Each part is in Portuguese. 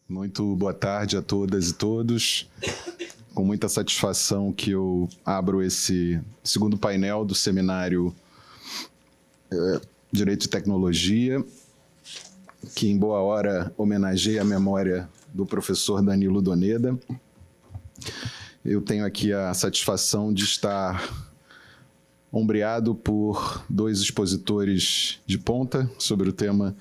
Muito boa tarde a todas e todos. Com muita satisfação que eu abro esse segundo painel do seminário Direito e Tecnologia, que em boa hora homenageia a memória do professor Danilo Doneda. Eu tenho aqui a satisfação de estar ombreado por dois expositores de ponta sobre o tema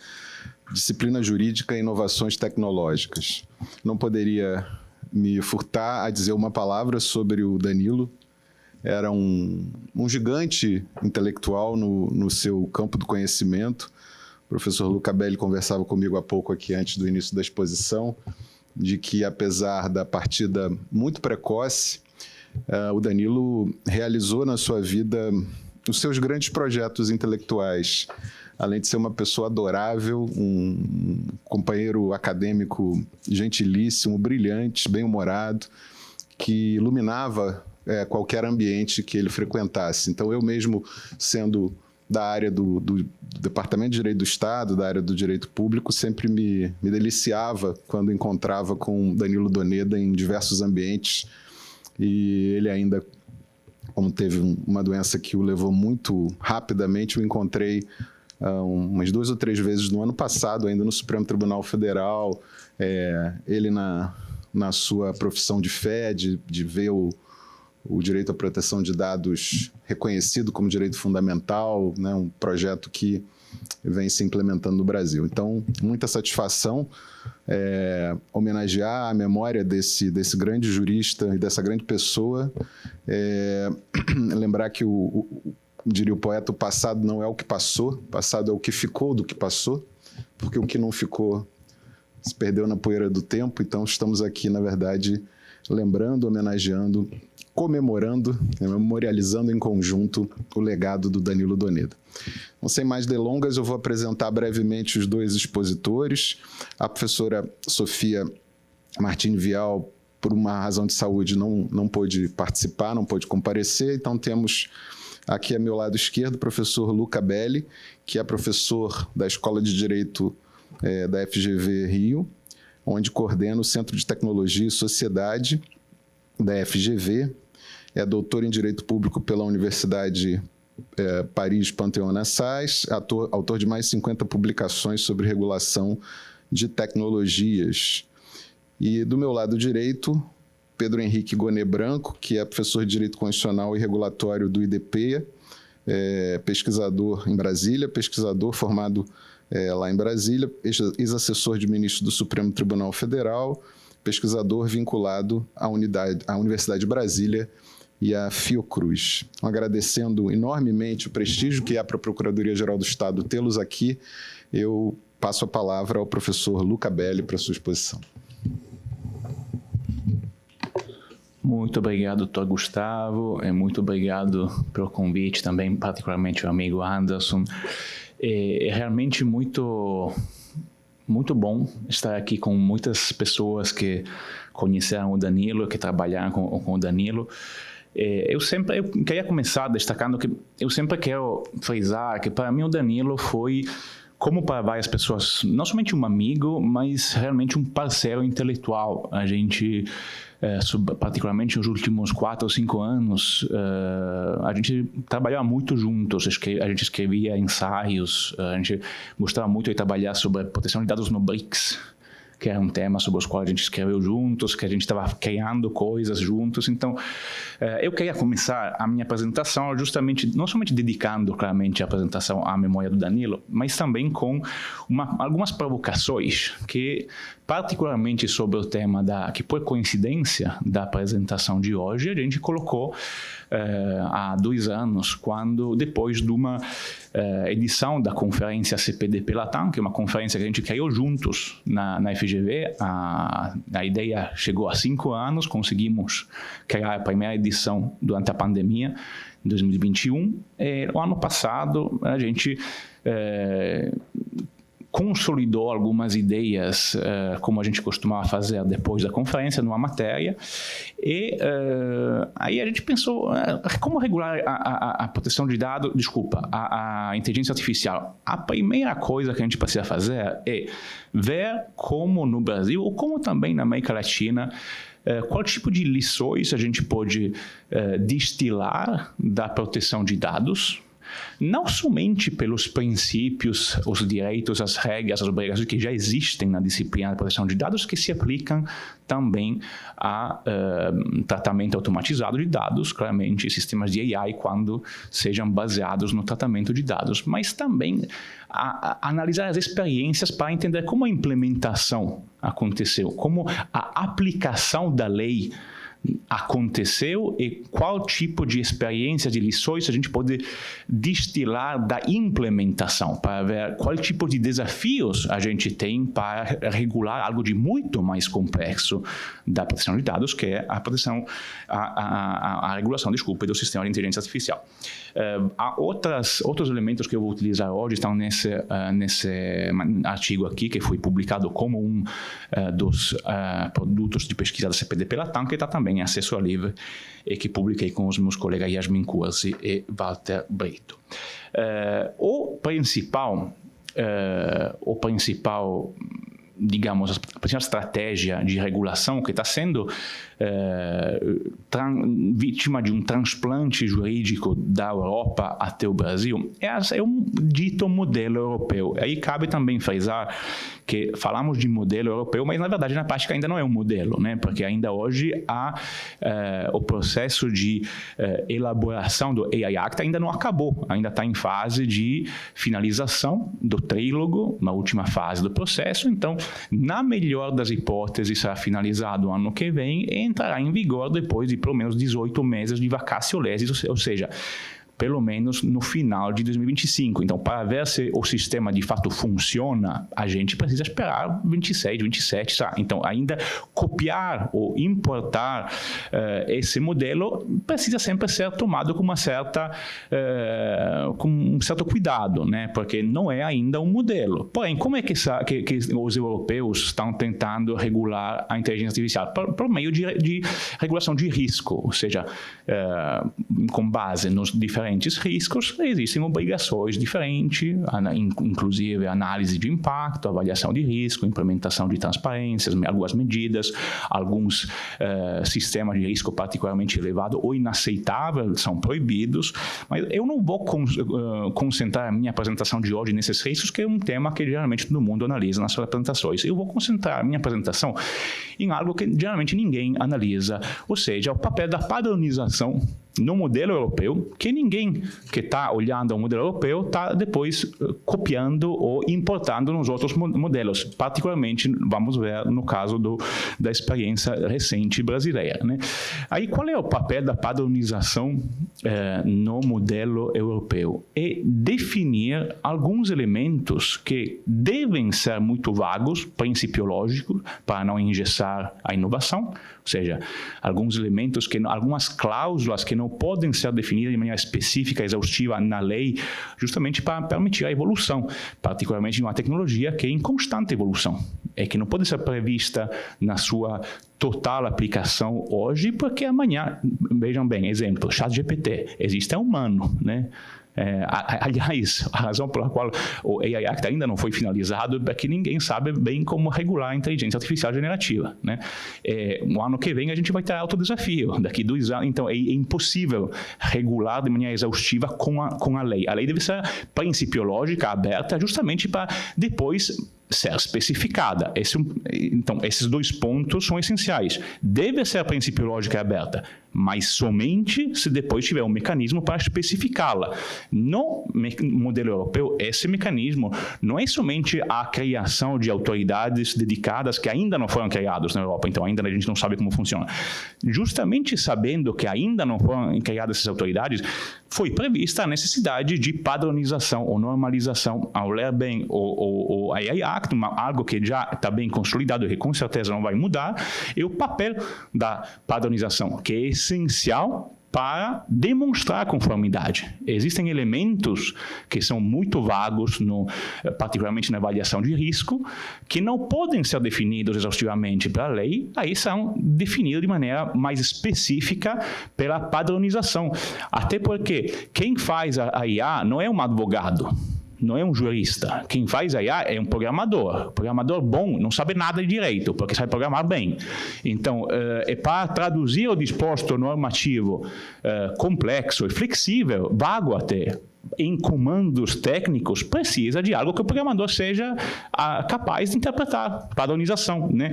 Disciplina Jurídica e Inovações Tecnológicas. Não poderia me furtar a dizer uma palavra sobre o Danilo. Era um gigante intelectual no seu campo do conhecimento. O professor Luca Belli conversava comigo há pouco aqui, antes do início da exposição, de que, apesar da partida muito precoce, o Danilo realizou na sua vida os seus grandes projetos intelectuais. Além de ser uma pessoa adorável, um companheiro acadêmico gentilíssimo, brilhante, bem-humorado, que iluminava qualquer ambiente que ele frequentasse. Então, eu mesmo, sendo da área do Departamento de Direito do Estado, da área do Direito Público, sempre me deliciava quando encontrava com Danilo Doneda em diversos ambientes. E ele ainda, como teve uma doença que o levou muito rapidamente, eu encontrei umas 2 ou 3 vezes no ano passado, ainda no Supremo Tribunal Federal, ele na sua profissão de fé, de ver o direito à proteção de dados reconhecido como direito fundamental, né, um projeto que vem se implementando no Brasil. Então, muita satisfação homenagear a memória desse grande jurista e dessa grande pessoa, lembrar que diria o poeta, o passado não é o que passou, o passado é o que ficou do que passou, porque o que não ficou se perdeu na poeira do tempo. Então, estamos aqui, na verdade, lembrando, homenageando, comemorando, memorializando em conjunto o legado do Danilo Doneda. Então, sem mais delongas, eu vou apresentar brevemente os dois expositores. A professora Sofia Martini Vial, por uma razão de saúde, não pôde participar, não pôde comparecer. Então, temos aqui, a meu lado esquerdo, o professor Luca Belli, que é professor da Escola de Direito da FGV Rio, onde coordena o Centro de Tecnologia e Sociedade da FGV, é doutor em Direito Público pela Universidade Paris Panthéon-Assas, autor de mais de 50 publicações sobre regulação de tecnologias. E do meu lado direito, Pedro Henrique Gonet Branco, que é professor de Direito Constitucional e Regulatório do IDPEA, pesquisador em Brasília, pesquisador formado lá em Brasília, ex-assessor de ministro do Supremo Tribunal Federal, pesquisador vinculado à Universidade de Brasília e à Fiocruz. Agradecendo enormemente o prestígio que é para a Procuradoria-Geral do Estado tê-los aqui, eu passo a palavra ao professor Luca Belli para a sua exposição. Muito obrigado, doutor Gustavo, e muito obrigado pelo convite também, particularmente o amigo Anderson. É realmente muito bom estar aqui com muitas pessoas que conheceram o Danilo, que trabalharam com o Danilo. Eu queria começar destacando que eu sempre quero frisar que, para mim, o Danilo foi, como para várias pessoas, não somente um amigo, mas realmente um parceiro intelectual. A gente, particularmente nos últimos 4 ou 5 anos, a gente trabalhava muito juntos, a gente escrevia ensaios, a gente gostava muito de trabalhar sobre a proteção de dados no BRICS, que era um tema sobre os quais a gente escreveu juntos, que a gente estava criando coisas juntos. Então, eu queria começar a minha apresentação justamente, não somente dedicando claramente a apresentação à memória do Danilo, mas também com algumas provocações que, particularmente sobre o tema que, por coincidência da apresentação de hoje, a gente colocou há 2 anos, depois de uma edição da conferência CPDP Latam, que é uma conferência que a gente criou juntos na FGV. A ideia chegou há 5 anos, conseguimos criar a primeira edição durante a pandemia, em 2021. O ano passado, a gente consolidou algumas ideias, como a gente costumava fazer depois da conferência, numa matéria, e aí a gente pensou, como regular a proteção de dados, a inteligência artificial. A primeira coisa que a gente precisa fazer é ver como no Brasil, ou como também na América Latina, qual tipo de lições a gente pode destilar da proteção de dados, não somente pelos princípios, os direitos, as regras, as obrigações que já existem na disciplina de proteção de dados, que se aplicam também a tratamento automatizado de dados, claramente sistemas de AI, quando sejam baseados no tratamento de dados, mas também a analisar as experiências para entender como a implementação aconteceu, como a aplicação da lei aconteceu e qual tipo de experiência, de lições a gente pode destilar da implementação, para ver qual tipo de desafios a gente tem para regular algo de muito mais complexo da proteção de dados, que é a proteção, a regulação, do sistema de inteligência artificial. Há outros elementos que eu vou utilizar hoje, estão nesse artigo aqui, que foi publicado como um dos produtos de pesquisa da CPDP-Latam, que está também em acesso livre e que publiquei com os meus colegas Yasmin Curzi e Walter Brito. O principal, digamos, a principal estratégia de regulação que está sendo vítima de um transplante jurídico da Europa até o Brasil é um dito modelo europeu. Aí cabe também frisar que falamos de modelo europeu, mas na verdade na prática ainda não é um modelo, né? Porque ainda hoje o processo de elaboração do AI Act ainda não acabou, ainda está em fase de finalização do trílogo, na última fase do processo. Então, na melhor das hipóteses, será finalizado o ano que vem e entrará em vigor depois de pelo menos 18 meses de vacatio legis, ou seja, pelo menos no final de 2025. Então, para ver se o sistema de fato funciona, a gente precisa esperar 26, 27, sabe? Então, ainda copiar ou importar esse modelo precisa sempre ser tomado com com um certo cuidado, né? Porque não é ainda um modelo. Porém, como é que os europeus estão tentando regular a inteligência artificial? Por meio de regulação de risco, ou seja, com base nos diferentes riscos, existem obrigações diferentes, inclusive análise de impacto, avaliação de risco, implementação de transparências, algumas medidas, alguns sistemas de risco particularmente elevado ou inaceitável são proibidos, mas eu não vou concentrar a minha apresentação de hoje nesses riscos, que é um tema que geralmente todo mundo analisa nas suas apresentações. Eu vou concentrar a minha apresentação em algo que geralmente ninguém analisa, ou seja, o papel da padronização no modelo europeu, que ninguém que está olhando o modelo europeu está depois copiando ou importando nos outros modelos. Particularmente, vamos ver no caso da experiência recente brasileira, né? Aí, qual é o papel da padronização no modelo europeu? É definir alguns elementos que devem ser muito vagos, principiológicos, para não engessar a inovação, ou seja, alguns elementos, algumas cláusulas que não podem ser definidas de maneira específica, exaustiva na lei, justamente para permitir a evolução, particularmente de uma tecnologia que é em constante evolução, e que não pode ser prevista na sua total aplicação hoje, porque amanhã, vejam bem, exemplo, ChatGPT, existe humano, né? Aliás, a razão pela qual o AI Act ainda não foi finalizado é que ninguém sabe bem como regular a inteligência artificial generativa, né? No ano que vem a gente vai ter outro desafio, daqui 2 anos, então é impossível regular de maneira exaustiva com a lei. A lei deve ser principiológica, aberta, justamente para depois ser especificada. Então, esses 2 pontos são essenciais. Deve ser principiológica e aberta, mas somente se depois tiver um mecanismo para especificá-la. No modelo europeu, esse mecanismo não é somente a criação de autoridades dedicadas que ainda não foram criadas na Europa, então ainda a gente não sabe como funciona. Justamente sabendo que ainda não foram criadas essas autoridades, foi prevista a necessidade de padronização ou normalização. Ao ler bem o AI Act, algo que já está bem consolidado e que com certeza não vai mudar, é o papel da padronização, que é essencial para demonstrar conformidade. Existem elementos que são muito vagos, particularmente na avaliação de risco, que não podem ser definidos exaustivamente pela lei, aí são definidos de maneira mais específica pela padronização. Até porque quem faz a IA não é um advogado, não é um jurista. Quem faz a IA é um programador. Programador bom não sabe nada de direito, porque sabe programar bem. Então, para traduzir o disposto normativo complexo e flexível, vago até, em comandos técnicos, precisa de algo que o programador seja capaz de interpretar, padronização, né?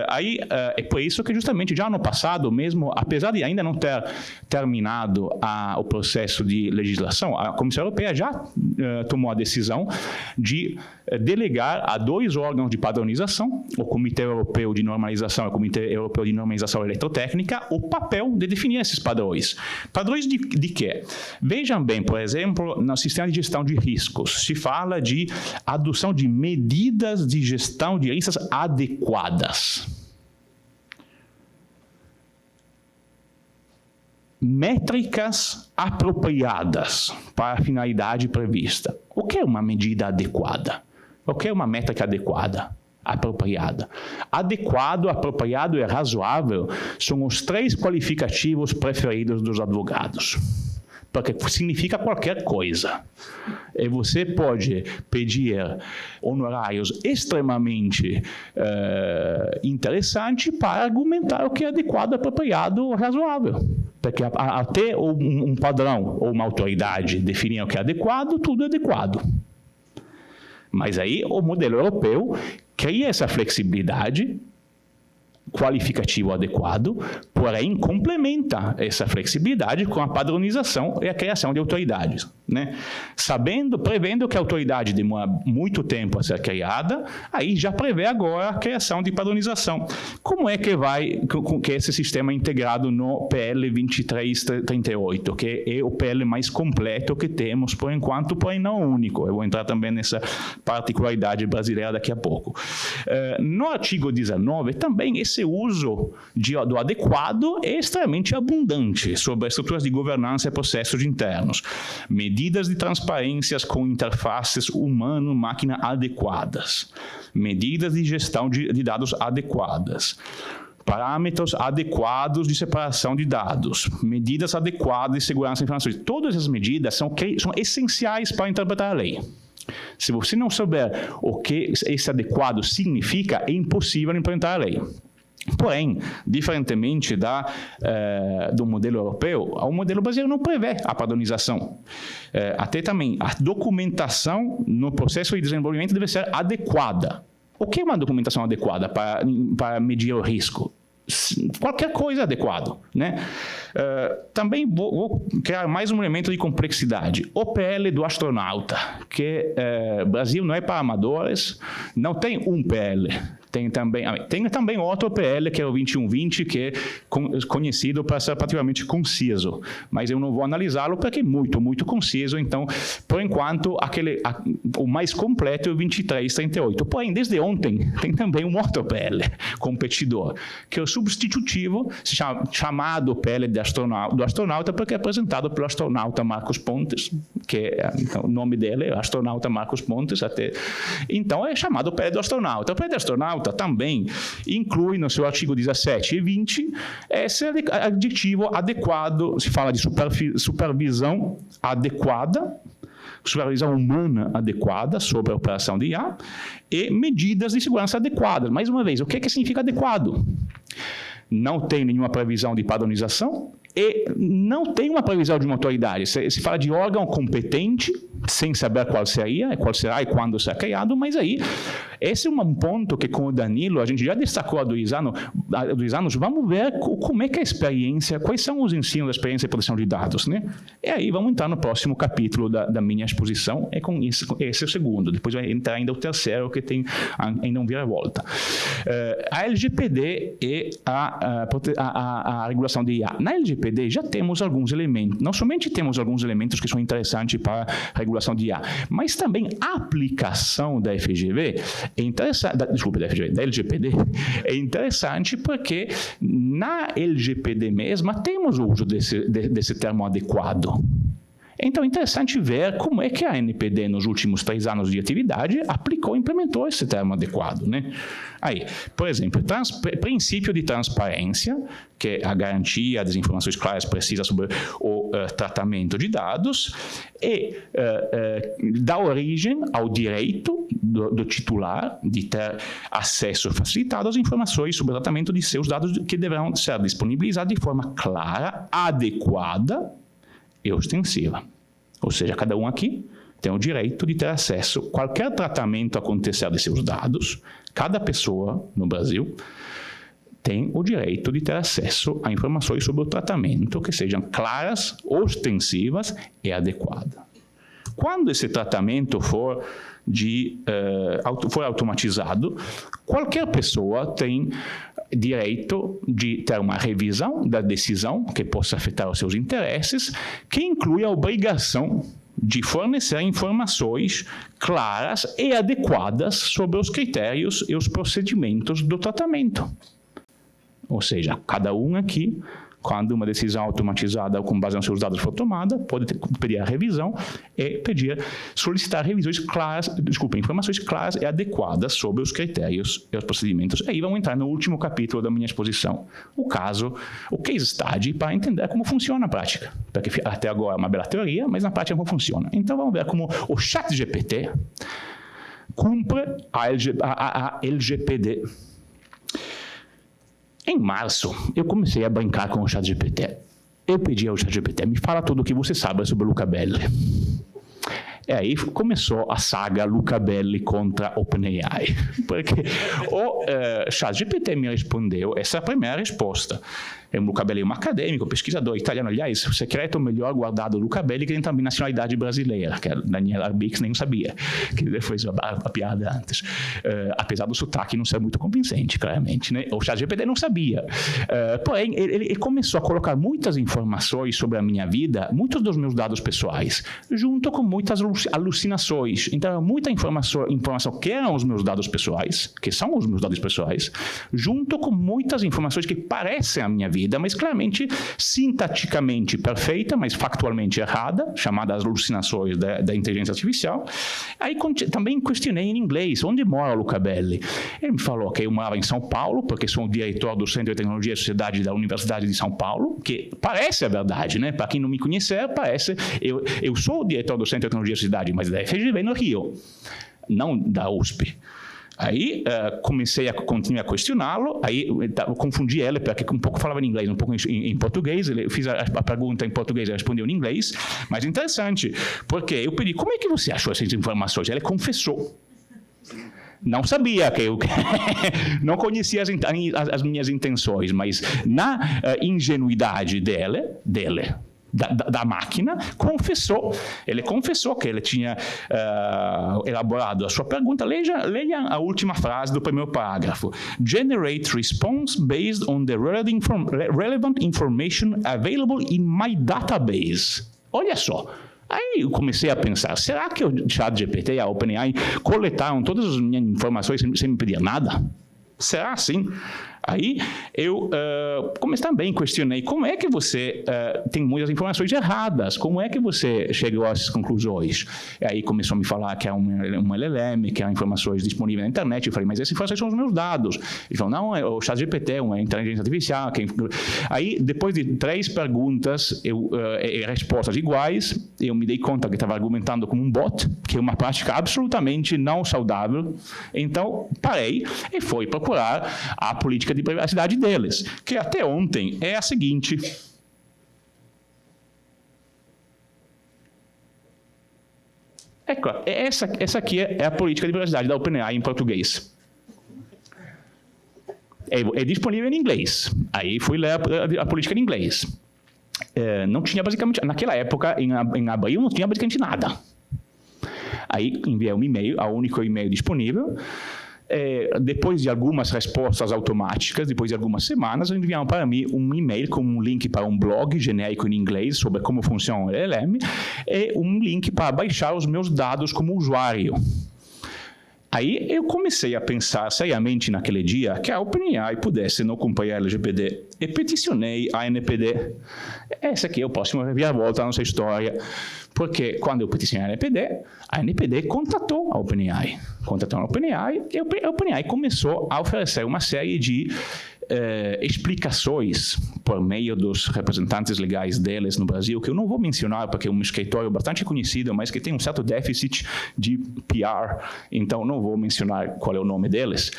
Aí é por isso que justamente já no passado, mesmo apesar de ainda não ter terminado o processo de legislação, a Comissão Europeia já tomou a decisão de delegar a 2 órgãos de padronização, o Comitê Europeu de Normalização e o Comitê Europeu de Normalização Eletrotécnica, o papel de definir esses padrões. Padrões de quê? Vejam bem, por exemplo, no sistema de gestão de riscos, se fala de adoção de medidas de gestão de riscos adequadas. Métricas apropriadas para a finalidade prevista. O que é uma medida adequada? O que é uma métrica adequada? Apropriada. Adequado, apropriado e razoável são os 3 qualificativos preferidos dos advogados. Porque significa qualquer coisa. E você pode pedir honorários extremamente interessantes para argumentar o que é adequado, apropriado ou razoável. Porque até um padrão ou uma autoridade definir o que é adequado, tudo é adequado. Mas aí o modelo europeu cria essa flexibilidade, qualificativo adequado, porém complementa essa flexibilidade com a padronização e a criação de autoridades, né? Prevendo que a autoridade demora muito tempo a ser criada, aí já prevê agora a criação de padronização. Como é que esse sistema é integrado no PL 2338, que é o PL mais completo que temos por enquanto, porém não o único. Eu vou entrar também nessa particularidade brasileira daqui a pouco. No artigo 19, também esse uso do adequado é extremamente abundante sobre as estruturas de governança e processos internos. Medidas de transparências com interfaces humano-máquina adequadas. Medidas de gestão de dados adequadas. Parâmetros adequados de separação de dados. Medidas adequadas de segurança de informações. Todas essas medidas são essenciais para interpretar a lei. Se você não souber o que esse adequado significa, é impossível implementar a lei. Porém, diferentemente do modelo europeu, o modelo brasileiro não prevê a padronização. Até também, a documentação no processo de desenvolvimento deve ser adequada. O que é uma documentação adequada para medir o risco? Qualquer coisa é adequado, né? Também vou criar mais um elemento de complexidade. O PL do astronauta, que Brasil não é para amadores, não tem um PL. Tem também outro PL, que é o 2120, que é conhecido para ser particularmente conciso. Mas eu não vou analisá-lo porque é muito, muito conciso. Então, por enquanto, o mais completo é o 2338. Porém, desde ontem, tem também um outro PL competidor, que é o substitutivo, chamado PL do astronauta, porque é apresentado pelo astronauta Marcos Pontes, então, o nome dele é astronauta Marcos Pontes. Então, é chamado PL do astronauta. O PL do astronauta também inclui no seu artigo 17 e 20 esse adjetivo adequado, se fala de supervisão adequada, supervisão humana adequada sobre a operação de IA e medidas de segurança adequadas. Mais uma vez, o que significa adequado? Não tem nenhuma previsão de padronização e não tem uma previsão de uma autoridade. Se fala de órgão competente, sem saber qual será e quando será criado, mas aí, esse é um ponto que com o Danilo, a gente já destacou há 2 anos, vamos ver como é que a experiência, quais são os ensinos da experiência de proteção de dados, né? E aí vamos entrar no próximo capítulo da minha exposição, esse é o segundo, depois vai entrar ainda o terceiro, que tem ainda um vira-volta. A LGPD e a regulação de IA. Na LGPD, LGPD já temos alguns elementos. Não somente temos alguns elementos que são interessantes para a regulação de IA, mas também a aplicação da FGV é interessante, da LGPD é interessante porque na LGPD mesma temos o uso desse termo adequado. Então, é interessante ver como é que a ANPD, nos últimos 3 anos de atividade, aplicou e implementou esse termo adequado, né? Aí, por exemplo, princípio de transparência, que é a garantia das informações claras e precisas sobre o tratamento de dados, e dá origem ao direito do titular de ter acesso facilitado às informações sobre o tratamento de seus dados que deverão ser disponibilizados de forma clara, adequada e ostensiva. Ou seja, cada um aqui tem o direito de ter acesso a qualquer tratamento acontecer de seus dados. Cada pessoa no Brasil tem o direito de ter acesso a informações sobre o tratamento que sejam claras, ostensivas e adequadas. Quando esse tratamento for automatizado, qualquer pessoa tem direito de ter uma revisão da decisão que possa afetar os seus interesses, que inclui a obrigação de fornecer informações claras e adequadas sobre os critérios e os procedimentos do tratamento. Ou seja, cada um aqui, quando uma decisão automatizada com base nos seus dados for tomada, pode pedir a revisão e solicitar revisões claras, informações claras e adequadas sobre os critérios e os procedimentos. E aí vamos entrar no último capítulo da minha exposição, o case study, para entender como funciona na prática. Porque até agora é uma bela teoria, mas na prática como funciona. Então vamos ver como o ChatGPT cumpre a LGPD. Em março, eu comecei a brincar com o ChatGPT. Eu pedi ao ChatGPT, me fala tudo o que você sabe sobre o Luca Belli. E aí começou a saga Luca Belli contra OpenAI. Porque o ChatGPT me respondeu essa primeira resposta. O Luca Belli é um acadêmico, pesquisador italiano. Aliás, o secreto melhor guardado do Luca Belli, que tem também nacionalidade brasileira, que a Daniela Arbix nem sabia, que ele fez a piada antes. Apesar do sotaque não ser muito convincente, claramente, né? O ChatGPT não sabia. Porém, ele começou a colocar muitas informações sobre a minha vida, muitos dos meus dados pessoais, junto com muitas alucinações. Então, muita informação que eram os meus dados pessoais, que são os meus dados pessoais, junto com muitas informações que parecem a minha vida, mas claramente sintaticamente perfeita, mas factualmente errada, chamadas alucinações da inteligência artificial. Aí também questionei em inglês, onde mora o Luca Belli? Ele me falou que eu morava em São Paulo, porque sou o diretor do Centro de Tecnologia e Sociedade da Universidade de São Paulo, que parece a verdade, né? Para quem não me conhecer, parece... Eu sou o diretor do Centro de Tecnologia e Sociedade, mas da FGV no Rio, não da USP. Aí continuei a questioná-lo, aí eu confundi ele, porque um pouco falava em inglês, um pouco em português, eu fiz a pergunta em português, ele respondeu em inglês, mas interessante, porque eu pedi, como é que você achou essas informações? Ele confessou. Não sabia que eu não conhecia as minhas intenções, mas na ingenuidade dele, da máquina, ele confessou que ele tinha elaborado a sua pergunta. Leia a última frase do primeiro parágrafo. Generate response based on the relevant information available in my database. Olha só. Aí eu comecei a pensar, será que o ChatGPT e a OpenAI coletaram todas as minhas informações sem me pedir nada? Será assim? Aí eu também questionei como é que você tem muitas informações erradas, como é que você chegou a essas conclusões? E aí começou a me falar que é um LLM, que há informações disponíveis na internet. Eu falei, mas essas informações são os meus dados. Ele falou, não, o ChatGPT é uma inteligência artificial. Aí, depois de 3 perguntas e respostas iguais, eu me dei conta que estava argumentando como um bot, que é uma prática absolutamente não saudável. Então, parei e fui procurar a política de privacidade deles, que até ontem é a seguinte. Essa aqui é a política de privacidade da OpenAI em português. É disponível em inglês. Aí fui ler a política em inglês. Não tinha basicamente, naquela época, em abril, não tinha basicamente nada. Aí enviei um e-mail, o único e-mail disponível, depois de algumas respostas automáticas, depois de algumas semanas, enviaram para mim um e-mail com um link para um blog genérico em inglês sobre como funciona o LLM e um link para baixar os meus dados como usuário. Aí eu comecei a pensar seriamente naquele dia que a OpenAI pudesse não cumprir a LGPD e peticionei a ANPD. Essa aqui é o próximo reviravolta da nossa história, porque quando eu peticionei a ANPD contatou a OpenAI. Contatou a OpenAI e a OpenAI começou a oferecer uma série de explicações por meio dos representantes legais deles no Brasil, que eu não vou mencionar porque é um escritório bastante conhecido, mas que tem um certo déficit de PR, então não vou mencionar qual é o nome deles.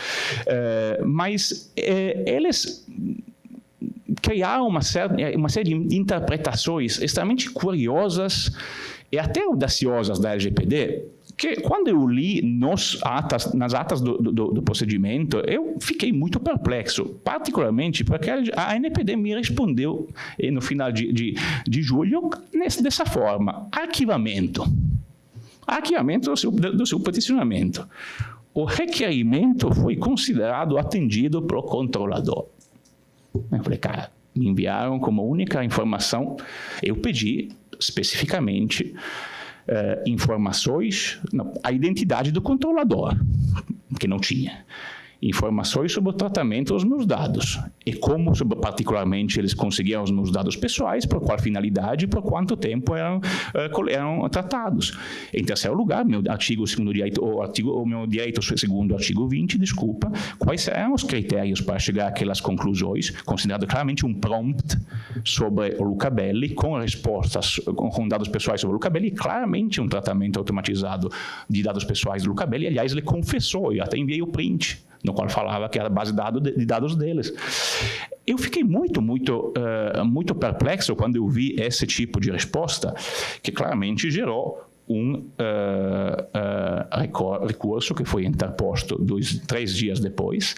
Mas eles criaram uma série de interpretações extremamente curiosas e até audaciosas da LGPD, que quando eu li nas atas do procedimento, eu fiquei muito perplexo, particularmente porque a ANPD me respondeu no final de julho dessa forma: arquivamento do seu peticionamento. O requerimento foi considerado atendido pelo controlador. Eu falei, cara, me enviaram como única informação, eu pedi especificamente informações, a identidade do controlador, que não tinha. Informações sobre o tratamento dos meus dados e como, particularmente, eles conseguiam os meus dados pessoais, por qual finalidade, por quanto tempo eram tratados. Em terceiro lugar, meu artigo segundo o meu direito segundo o artigo 20, quais eram os critérios para chegar àquelas conclusões, considerado claramente um prompt sobre o Luca Belli, com respostas, com dados pessoais sobre o Luca Belli, claramente um tratamento automatizado de dados pessoais do Luca Belli. Aliás, ele confessou, eu até enviei o print, no qual falava que era a base de dados deles. Eu fiquei muito perplexo quando eu vi esse tipo de resposta, que claramente gerou um recurso que foi interposto 3 dias depois.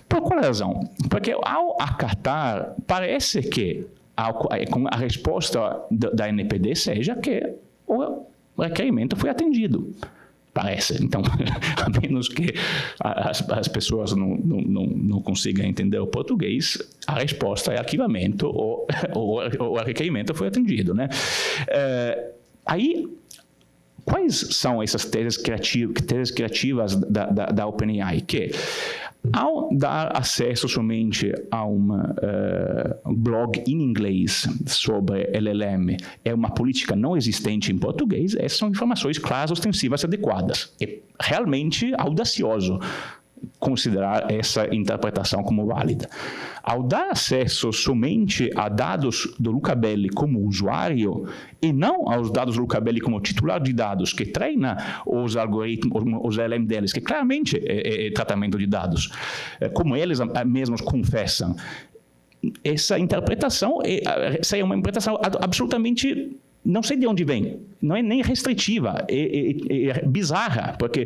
Por qual razão? Porque ao acatar, parece que a resposta da ANPD seja que o requerimento foi atendido. Parece. Então, a menos que as pessoas não consigam entender o português, a resposta é arquivamento ou o requerimento foi atendido, né? Aí, quais são essas teses criativas da OpenAI? Que, ao dar acesso somente a um blog em inglês sobre LLM, é uma política não existente em português, essas são informações claras, ostensivas e adequadas. É realmente audacioso considerar essa interpretação como válida. Ao dar acesso somente a dados do Luca Belli como usuário e não aos dados do Luca Belli como titular de dados que treina os algoritmos, os LLM deles, que claramente é tratamento de dados, como eles mesmos confessam, essa interpretação seria uma interpretação absolutamente, não sei de onde vem, não é nem restritiva, é bizarra, porque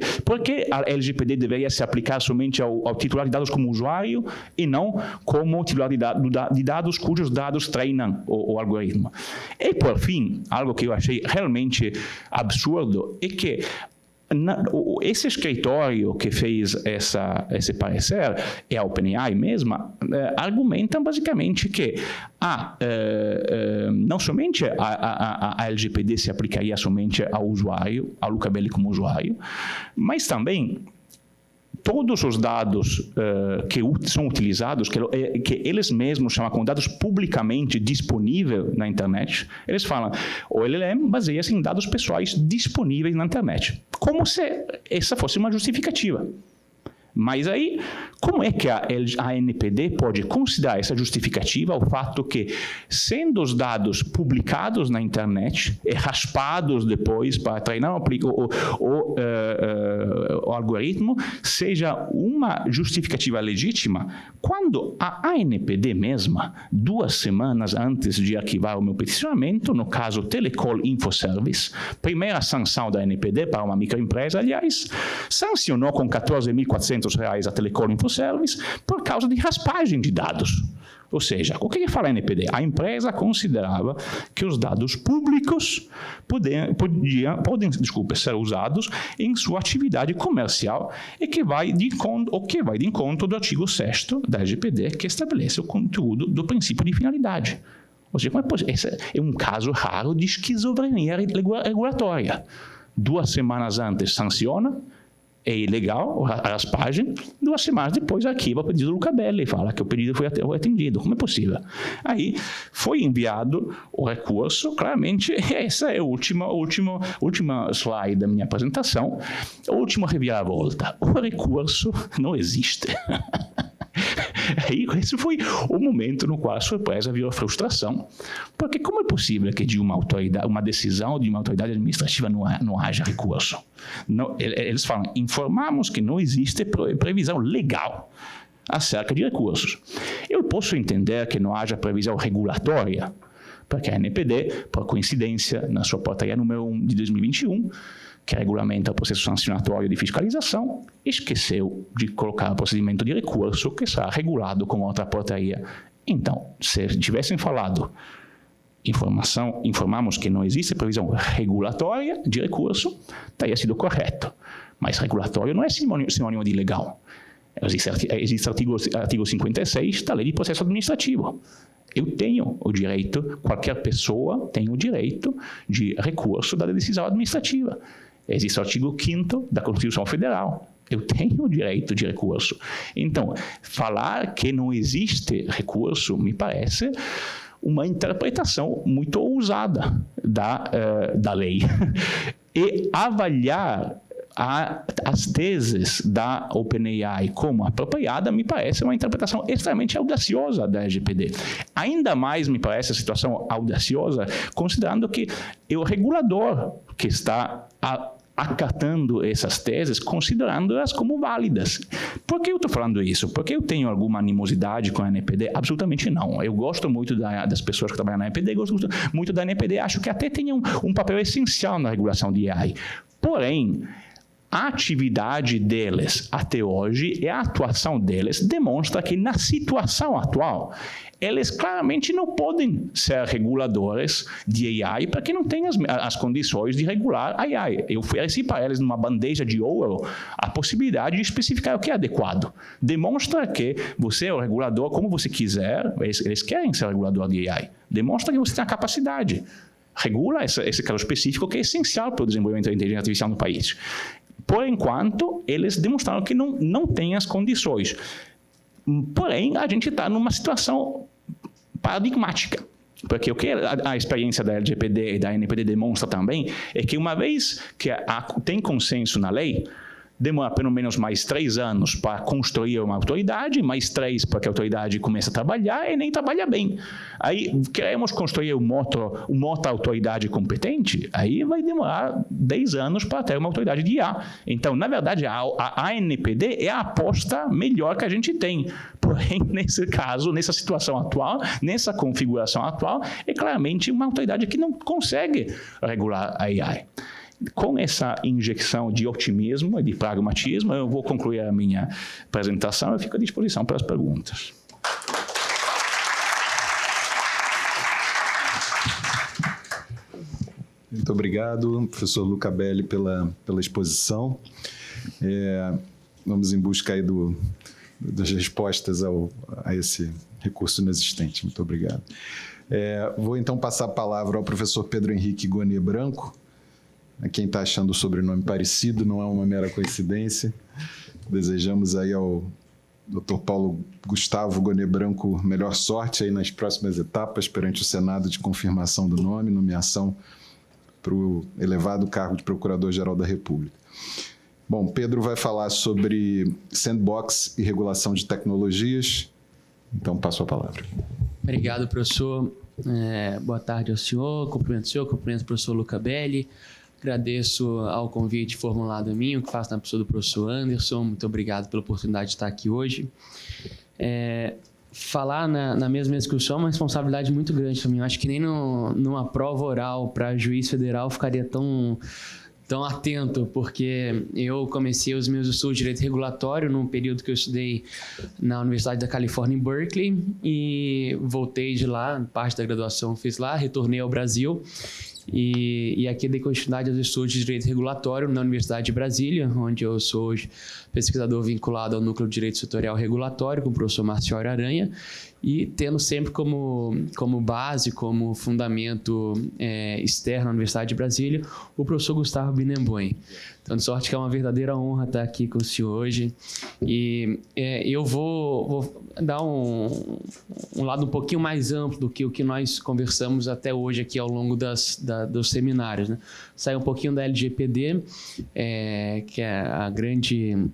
a LGPD deveria se aplicar somente ao titular de dados como usuário e não como titular de dados cujos dados treinam o algoritmo. E, por fim, algo que eu achei realmente absurdo é que esse escritório que fez esse parecer, e a OpenAI mesma, argumentam basicamente que não somente a LGPD se aplicaria somente ao usuário, ao Luca Belli como usuário, mas também todos os dados que são utilizados, que eles mesmos chamam como dados publicamente disponíveis na internet, eles falam, o LLM baseia-se em dados pessoais disponíveis na internet, como se essa fosse uma justificativa. Mas aí, como é que a ANPD pode considerar essa justificativa o fato que, sendo os dados publicados na internet e raspados depois para treinar o algoritmo, seja uma justificativa legítima, quando a ANPD mesma, 2 semanas antes de arquivar o meu peticionamento, no caso Telecall Infoservice, primeira sanção da ANPD para uma microempresa, aliás, sancionou com R$14.400 a Telecall Infoservice por causa de raspagem de dados. Ou seja, o que fala a NPD? A empresa considerava que os dados públicos podem ser usados em sua atividade comercial e que vai de encontro do artigo 6º da LGPD, que estabelece o conteúdo do princípio de finalidade. Ou seja, esse é um caso raro de esquizofrenia regulatória. 2 semanas antes sanciona, é ilegal a raspagem, 2 semanas depois arquiva o pedido do Lucabelli e fala que o pedido foi atendido. Como é possível? Aí foi enviado o recurso, claramente, essa é a última slide da minha apresentação, a última reviravolta. O recurso não existe. Aí, esse foi o momento no qual a surpresa virou frustração, porque como é possível que de uma decisão de uma autoridade administrativa não haja recurso? Não, eles falam, informamos que não existe previsão legal acerca de recursos. Eu posso entender que não haja previsão regulatória, porque a NPD, por coincidência, na sua portaria número 1 de 2021, que regulamenta o processo sancionatório de fiscalização, esqueceu de colocar o procedimento de recurso, que será regulado com outra portaria. Então, se tivessem falado, informamos que não existe previsão regulatória de recurso, teria sido correto. Mas regulatório não é sinônimo de legal. Existe o artigo 56 da Lei de Processo Administrativo. Eu tenho o direito, qualquer pessoa tem o direito de recurso da decisão administrativa. Existe o artigo 5º da Constituição Federal. Eu tenho o direito de recurso. Então, falar que não existe recurso me parece uma interpretação muito ousada da lei. E avaliar as teses da OpenAI como apropriada me parece uma interpretação extremamente audaciosa da LGPD. Ainda mais me parece a situação audaciosa, considerando que é o regulador que está acatando essas teses, considerando-as como válidas. Por que eu estou falando isso? Porque eu tenho alguma animosidade com a NPD? Absolutamente não. Eu gosto muito das pessoas que trabalham na NPD, gosto muito da NPD, acho que até tem um papel essencial na regulação de AI. Porém, a atividade deles até hoje e a atuação deles demonstra que na situação atual eles claramente não podem ser reguladores de AI porque não têm as condições de regular a AI. Eu ofereci para eles numa bandeja de ouro a possibilidade de especificar o que é adequado. Demonstra que você é o regulador como você quiser, eles querem ser regulador de AI. Demonstra que você tem a capacidade. Regula esse caso específico que é essencial para o desenvolvimento da inteligência artificial no país. Por enquanto, eles demonstraram que não têm as condições. Porém, a gente está numa situação paradigmática. Porque o que a experiência da LGPD e da NPD demonstra também é que uma vez que tem consenso na lei, demora pelo menos mais 3 anos para construir uma autoridade, mais 3 para que a autoridade comece a trabalhar e nem trabalha bem. Aí queremos construir uma outra autoridade competente, aí vai demorar 10 anos para ter uma autoridade de IA. Então, na verdade, a ANPD é a aposta melhor que a gente tem. Porém, nesse caso, nessa situação atual, nessa configuração atual, é claramente uma autoridade que não consegue regular a AI. Com essa injecção de otimismo e de pragmatismo, eu vou concluir a minha apresentação e fico à disposição para as perguntas. Muito obrigado, professor Lucabelli, pela exposição. Vamos em busca aí das respostas a esse recurso inexistente. Muito obrigado. Vou então passar a palavra ao professor Pedro Henrique Gonê Branco. A quem está achando o sobrenome parecido, não é uma mera coincidência. Desejamos aí ao Dr. Paulo Gustavo Gonê Branco melhor sorte aí nas próximas etapas perante o Senado de confirmação do nome, nomeação para o elevado cargo de Procurador-Geral da República. Bom, Pedro vai falar sobre sandbox e regulação de tecnologias. Então, passo a palavra. Obrigado, professor. Boa tarde ao senhor, cumprimento o professor Lucabelli. Agradeço ao convite formulado a mim, o que faço na pessoa do professor Anderson. Muito obrigado pela oportunidade de estar aqui hoje. Falar na mesma discussão é uma responsabilidade muito grande para mim. Eu acho que nem numa prova oral para juiz federal ficaria tão atento, porque eu comecei os meus estudos de Direito Regulatório num período que eu estudei na Universidade da Califórnia, em Berkeley, e voltei de lá, parte da graduação fiz lá, retornei ao Brasil, e aqui dei continuidade aos estudos de Direito Regulatório na Universidade de Brasília, onde eu sou hoje pesquisador vinculado ao Núcleo de Direito Setorial Regulatório, com o professor Marciori Aranha, e tendo sempre como base, como fundamento externo à Universidade de Brasília, o professor Gustavo Binemboim. Então, de sorte que é uma verdadeira honra estar aqui com o senhor hoje. E eu vou dar um lado um pouquinho mais amplo do que o que nós conversamos até hoje aqui ao longo dos seminários, né? Sair um pouquinho da LGPD, que é a grande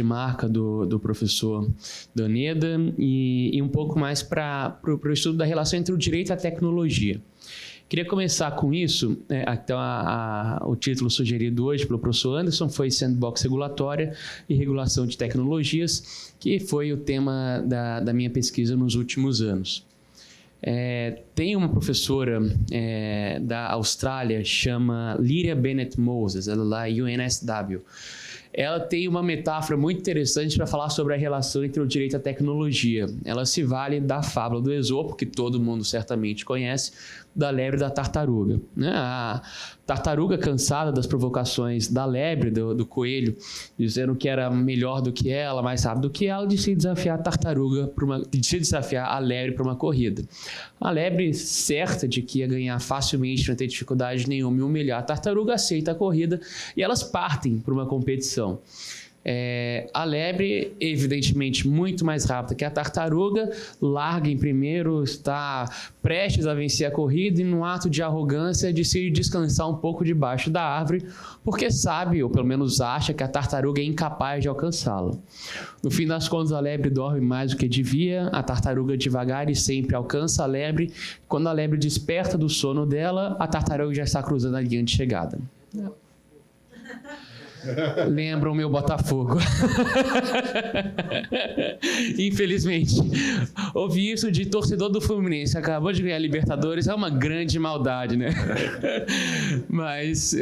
marca do professor Doneda, e um pouco mais para o estudo da relação entre o direito e a tecnologia. Queria começar com isso. Então, o título sugerido hoje pelo professor Anderson foi Sandbox Regulatória e Regulação de Tecnologias, que foi o tema da minha pesquisa nos últimos anos. Tem uma professora da Austrália, chama Lydia Bennett Moses, ela lá é UNSW. Ela tem uma metáfora muito interessante para falar sobre a relação entre o direito e a tecnologia. Ela se vale da fábula do Esopo, que todo mundo certamente conhece, da lebre e da tartaruga. A tartaruga, cansada das provocações da lebre, do coelho, dizendo que era melhor do que ela, mais rápido do que ela, decide desafiar a lebre para uma corrida. A lebre, certa de que ia ganhar facilmente, não ter dificuldade nenhuma, e humilhar a tartaruga, aceita a corrida e elas partem para uma competição. A lebre, evidentemente, muito mais rápida que a tartaruga, larga em primeiro, está prestes a vencer a corrida e, num ato de arrogância, decide descansar um pouco debaixo da árvore, porque sabe, ou pelo menos acha, que a tartaruga é incapaz de alcançá-la. No fim das contas, a lebre dorme mais do que devia, a tartaruga devagar e sempre alcança a lebre. Quando a lebre desperta do sono dela, a tartaruga já está cruzando a linha de chegada. Lembra o meu Botafogo. Infelizmente, ouvir isso de torcedor do Fluminense, acabou de ganhar a Libertadores, é uma grande maldade, né? Mas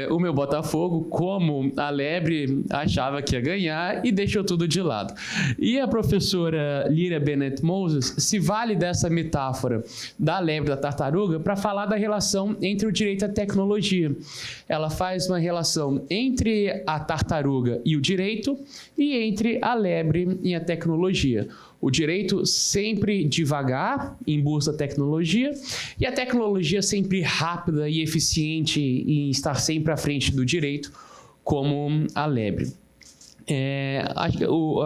o meu Botafogo, como a lebre, achava que ia ganhar e deixou tudo de lado. E a professora Lydia Bennett Moses se vale dessa metáfora da lebre e da tartaruga para falar da relação entre o direito e a tecnologia. Ela faz uma relação entre a tartaruga e o direito, e entre a lebre e a tecnologia. O direito sempre devagar, em busca da tecnologia, e a tecnologia sempre rápida e eficiente em estar sempre à frente do direito, como a lebre.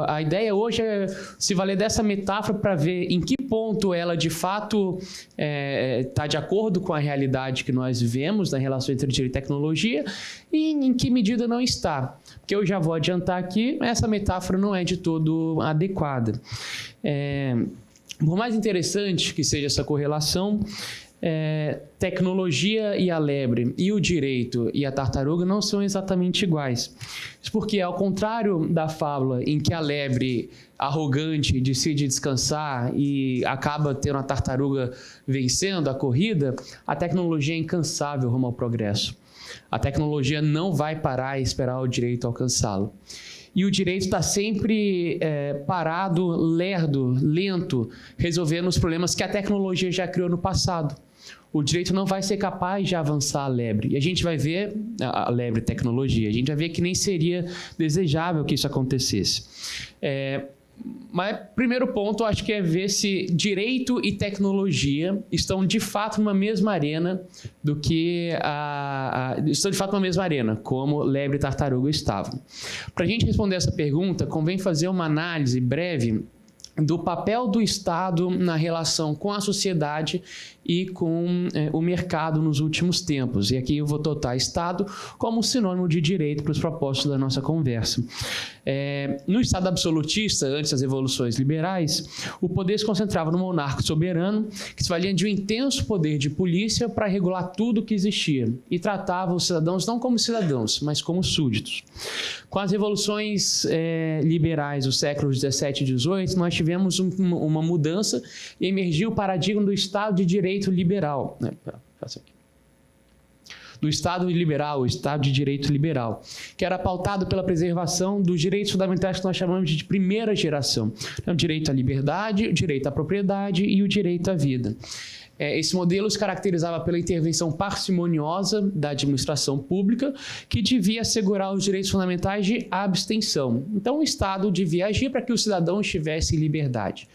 A ideia hoje é se valer dessa metáfora para ver em que ponto ela de fato está de acordo com a realidade que nós vivemos na relação entre direito e tecnologia e em que medida não está. Porque eu já vou adiantar aqui, essa metáfora não é de todo adequada. Por mais interessante que seja essa correlação, tecnologia e a lebre e o direito e a tartaruga não são exatamente iguais. Isso porque, ao contrário da fábula em que a lebre arrogante decide descansar e acaba tendo a tartaruga vencendo a corrida, a tecnologia é incansável rumo ao progresso. A tecnologia não vai parar e esperar o direito alcançá-lo. E o direito está sempre parado, lerdo, lento, resolvendo os problemas que a tecnologia já criou no passado. O direito não vai ser capaz de avançar a lebre. E a gente vai ver, a lebre tecnologia, a gente vai ver que nem seria desejável que isso acontecesse. Mas, primeiro ponto, acho que é ver se direito e tecnologia estão de fato numa mesma arena estão de fato numa mesma arena, como lebre e tartaruga estavam. Para a gente responder essa pergunta, convém fazer uma análise breve do papel do Estado na relação com a sociedade e com o mercado nos últimos tempos. E aqui eu vou adotar Estado como sinônimo de direito para os propósitos da nossa conversa. No Estado absolutista, antes das revoluções liberais, o poder se concentrava no monarca soberano, que se valia de um intenso poder de polícia para regular tudo o que existia e tratava os cidadãos não como cidadãos, mas como súditos. Com as revoluções liberais dos séculos 17 e 18, nós tivemos uma mudança e emergiu o paradigma do Estado de Direito liberal. do Estado liberal, o Estado de Direito Liberal, que era pautado pela preservação dos direitos fundamentais que nós chamamos de primeira geração. Então, o direito à liberdade, o direito à propriedade e o direito à vida. Esse modelo se caracterizava pela intervenção parcimoniosa da administração pública, que devia assegurar os direitos fundamentais de abstenção. Então, o Estado devia agir para que o cidadão estivesse em liberdade.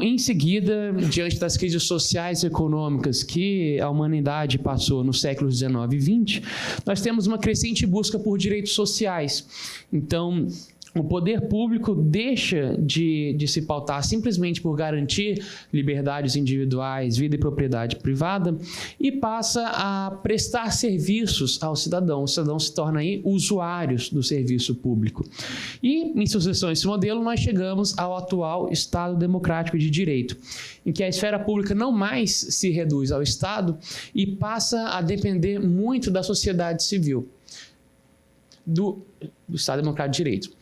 Em seguida, diante das crises sociais e econômicas que a humanidade passou nos séculos XIX e XX, nós temos uma crescente busca por direitos sociais. Então, o poder público deixa de se pautar simplesmente por garantir liberdades individuais, vida e propriedade privada e passa a prestar serviços ao cidadão. O cidadão se torna aí usuários do serviço público. E, em sucessão a esse modelo, nós chegamos ao atual Estado Democrático de Direito, em que a esfera pública não mais se reduz ao Estado e passa a depender muito da sociedade civil, do Estado Democrático de Direito.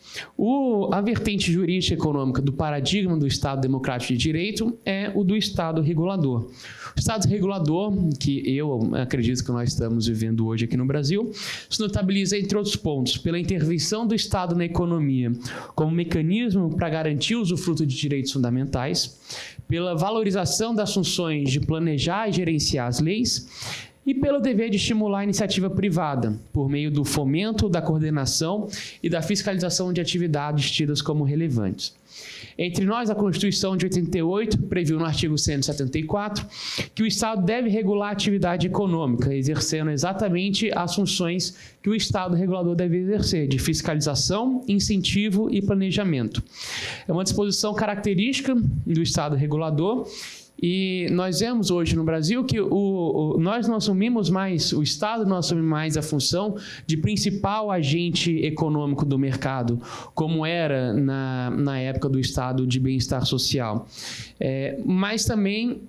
A vertente jurídica e econômica do paradigma do Estado Democrático de Direito é o do Estado regulador. O Estado regulador, que eu acredito que nós estamos vivendo hoje aqui no Brasil, se notabiliza, entre outros pontos, pela intervenção do Estado na economia como mecanismo para garantir o usufruto de direitos fundamentais, pela valorização das funções de planejar e gerenciar as leis, e pelo dever de estimular a iniciativa privada, por meio do fomento, da coordenação e da fiscalização de atividades tidas como relevantes. Entre nós, a Constituição de 88 previu no artigo 174 que o Estado deve regular a atividade econômica, exercendo exatamente as funções que o Estado regulador deve exercer, de fiscalização, incentivo e planejamento. É uma disposição característica do Estado regulador. E nós vemos hoje no Brasil que nós não assumimos mais, o Estado não assume mais a função de principal agente econômico do mercado, como era na época do Estado de bem-estar social. Mas também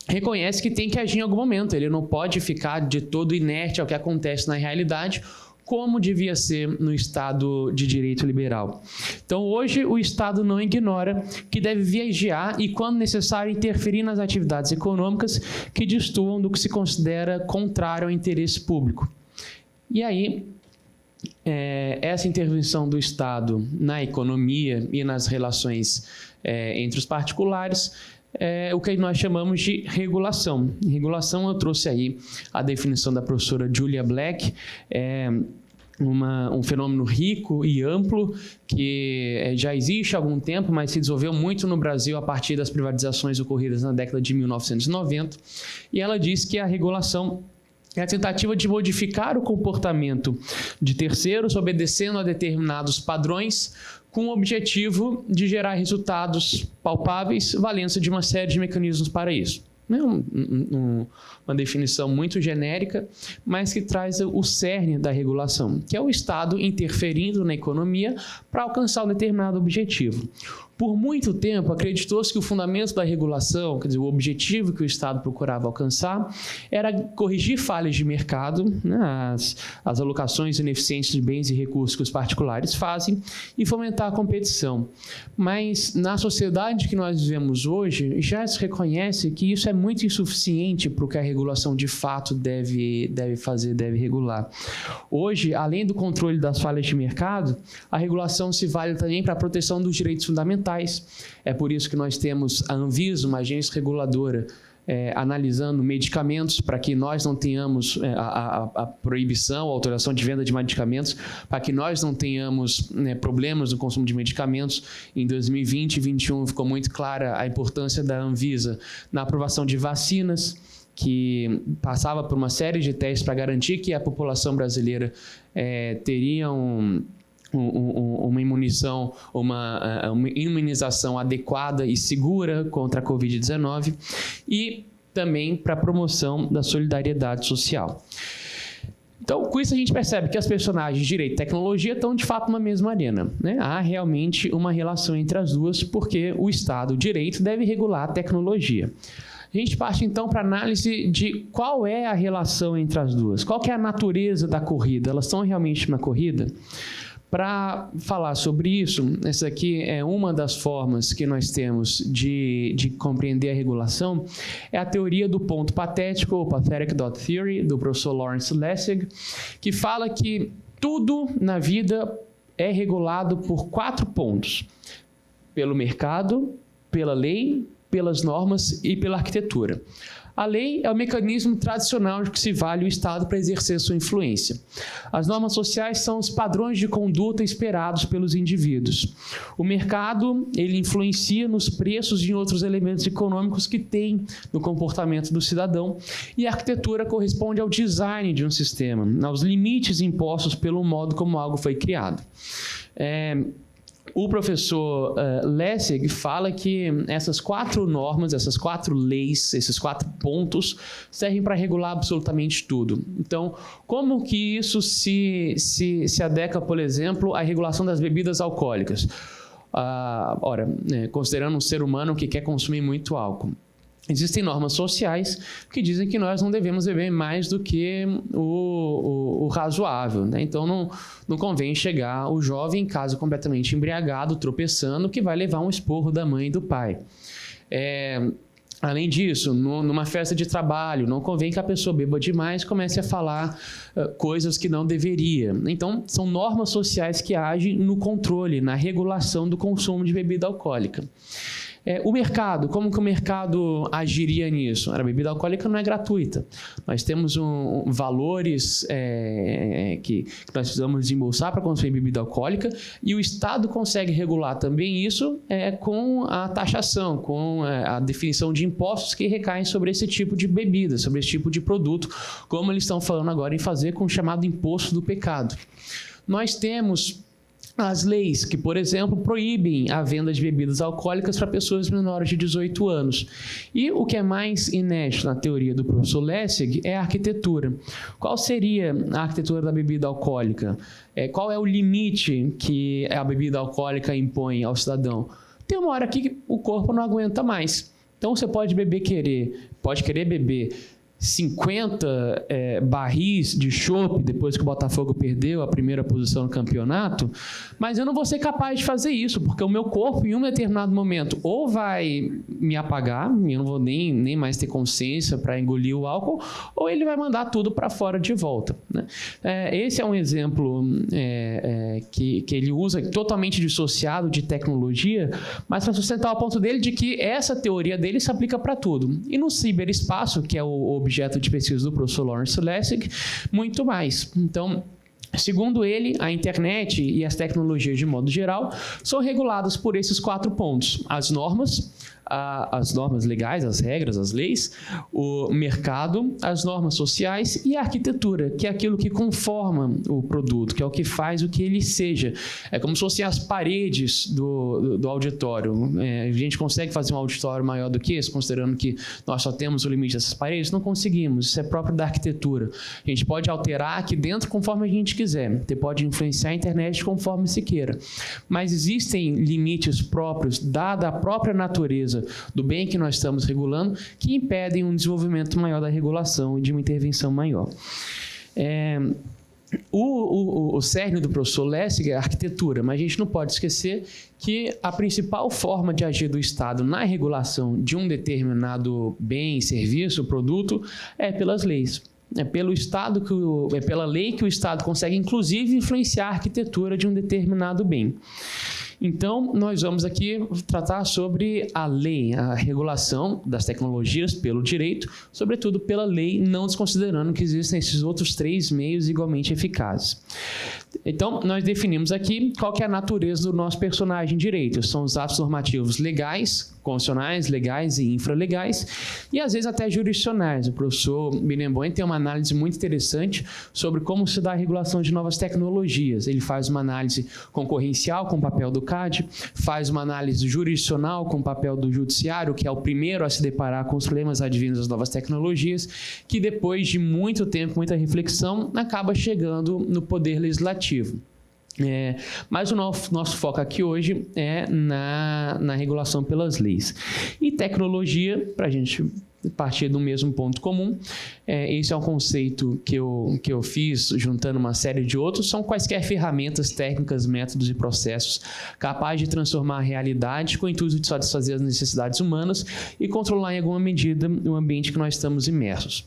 reconhece que tem que agir em algum momento, ele não pode ficar de todo inerte ao que acontece na realidade, como devia ser no Estado de Direito Liberal. Então, hoje, o Estado não ignora que deve vigiar e, quando necessário, interferir nas atividades econômicas que destoam do que se considera contrário ao interesse público. E aí, essa intervenção do Estado na economia e nas relações entre os particulares é o que nós chamamos de regulação. Regulação, eu trouxe aí a definição da professora Julia Black, um fenômeno rico e amplo que já existe há algum tempo, mas se desenvolveu muito no Brasil a partir das privatizações ocorridas na década de 1990. E ela diz que a regulação é a tentativa de modificar o comportamento de terceiros, obedecendo a determinados padrões, com o objetivo de gerar resultados palpáveis, valendo-se de uma série de mecanismos para isso. Uma definição muito genérica, mas que traz o cerne da regulação, que é o Estado interferindo na economia para alcançar um determinado objetivo. Por muito tempo, acreditou-se que o fundamento da regulação, quer dizer, o objetivo que o Estado procurava alcançar, era corrigir falhas de mercado, né, as alocações ineficientes de bens e recursos que os particulares fazem, e fomentar a competição. Mas, na sociedade que nós vivemos hoje, já se reconhece que isso é muito insuficiente para o que a regulação de fato deve fazer, deve regular. Hoje, além do controle das falhas de mercado, a regulação se vale também para a proteção dos direitos fundamentais. É por isso que nós temos a Anvisa, uma agência reguladora, analisando medicamentos para que nós não tenhamos a proibição, a autorização de venda de medicamentos, para que nós não tenhamos problemas no consumo de medicamentos. Em 2020 e 2021 ficou muito clara a importância da Anvisa na aprovação de vacinas, que passava por uma série de testes para garantir que a população brasileira teria uma imunização adequada e segura contra a Covid-19 e também para a promoção da solidariedade social. Então, com isso a gente percebe que as personagens direito e tecnologia estão de fato na mesma arena, né? Há realmente uma relação entre as duas, porque o Estado, o direito, deve regular a tecnologia. A gente parte, então, para a análise de qual é a relação entre as duas. Qual que é a natureza da corrida? Elas estão realmente na corrida? Para falar sobre isso, essa aqui é uma das formas que nós temos de compreender a regulação, é a teoria do ponto patético, ou Pathetic Dot Theory, do professor Lawrence Lessig, que fala que tudo na vida é regulado por 4 pontos: pelo mercado, pela lei, pelas normas e pela arquitetura. A lei é o mecanismo tradicional de que se vale o Estado para exercer sua influência. As normas sociais são os padrões de conduta esperados pelos indivíduos. O mercado, ele influencia nos preços e em outros elementos econômicos que tem no comportamento do cidadão. E a arquitetura corresponde ao design de um sistema, aos limites impostos pelo modo como algo foi criado. O professor Lessig fala que essas 4 normas, essas 4 leis, esses 4 pontos servem para regular absolutamente tudo. Então, como que isso se adequa, por exemplo, à regulação das bebidas alcoólicas? Considerando um ser humano que quer consumir muito álcool, existem normas sociais que dizem que nós não devemos beber mais do que o razoável, né? Então, não convém chegar o jovem em casa completamente embriagado, tropeçando, que vai levar um esporro da mãe e do pai. Além disso, numa festa de trabalho, não convém que a pessoa beba demais e comece a falar coisas que não deveria. Então, são normas sociais que agem no controle, na regulação do consumo de bebida alcoólica. O mercado, como que o mercado agiria nisso? A bebida alcoólica não é gratuita. Nós temos valores que nós precisamos desembolsar para consumir bebida alcoólica, e o Estado consegue regular também isso com a taxação, com a definição de impostos que recaem sobre esse tipo de bebida, sobre esse tipo de produto, como eles estão falando agora em fazer com o chamado imposto do pecado. Nós temos as leis que, por exemplo, proíbem a venda de bebidas alcoólicas para pessoas menores de 18 anos. E o que é mais inédito na teoria do professor Lessig é a arquitetura. Qual seria a arquitetura da bebida alcoólica? Qual é o limite que a bebida alcoólica impõe ao cidadão? Tem uma hora aqui que o corpo não aguenta mais. Então, você pode querer beber 50 barris de chopp depois que o Botafogo perdeu a primeira posição no campeonato, mas eu não vou ser capaz de fazer isso, porque o meu corpo, em um determinado momento, ou vai me apagar, eu não vou nem mais ter consciência para engolir o álcool, ou ele vai mandar tudo para fora de volta, né? Esse é um exemplo que ele usa, totalmente dissociado de tecnologia, mas para sustentar o ponto dele de que essa teoria dele se aplica para tudo. E no ciberespaço, que é o objeto de pesquisa do professor Lawrence Lessig, muito mais. Então, segundo ele, a internet e as tecnologias de modo geral são reguladas por esses 4 pontos: as normas legais, as regras, as leis, o mercado, as normas sociais e a arquitetura, que é aquilo que conforma o produto, que é o que faz o que ele seja. É como se fossem as paredes do auditório. A gente consegue fazer um auditório maior do que esse, considerando que nós só temos o limite dessas paredes? Não conseguimos. Isso é próprio da arquitetura. A gente pode alterar aqui dentro conforme a gente quiser. Você pode influenciar a internet conforme se queira. Mas existem limites próprios, dada a própria natureza do bem que nós estamos regulando, que impedem um desenvolvimento maior da regulação e de uma intervenção maior. O cerne do professor Lessig é a arquitetura, mas a gente não pode esquecer que a principal forma de agir do Estado na regulação de um determinado bem, serviço, produto, é pelas leis. É pelo Estado é pela lei que o Estado consegue, inclusive, influenciar a arquitetura de um determinado bem. Então, nós vamos aqui tratar sobre a lei, a regulação das tecnologias pelo direito, sobretudo pela lei, não desconsiderando que existem esses outros 3 meios igualmente eficazes. Então, nós definimos aqui qual que é a natureza do nosso personagem direito. São os atos normativos legais, constitucionais, legais e infralegais, e às vezes até jurisdicionais. O professor Birenbaum tem uma análise muito interessante sobre como se dá a regulação de novas tecnologias. Ele faz uma análise concorrencial com o papel do CAD, faz uma análise jurisdicional com o papel do judiciário, que é o primeiro a se deparar com os problemas advindos das novas tecnologias, que depois de muito tempo, muita reflexão, acaba chegando no poder legislativo. Mas o nosso foco aqui hoje é na regulação pelas leis. E tecnologia, para a gente partir do mesmo ponto comum. Esse é um conceito que eu fiz juntando uma série de outros. São quaisquer ferramentas, técnicas, métodos e processos capazes de transformar a realidade com o intuito de satisfazer as necessidades humanas e controlar em alguma medida o ambiente que nós estamos imersos.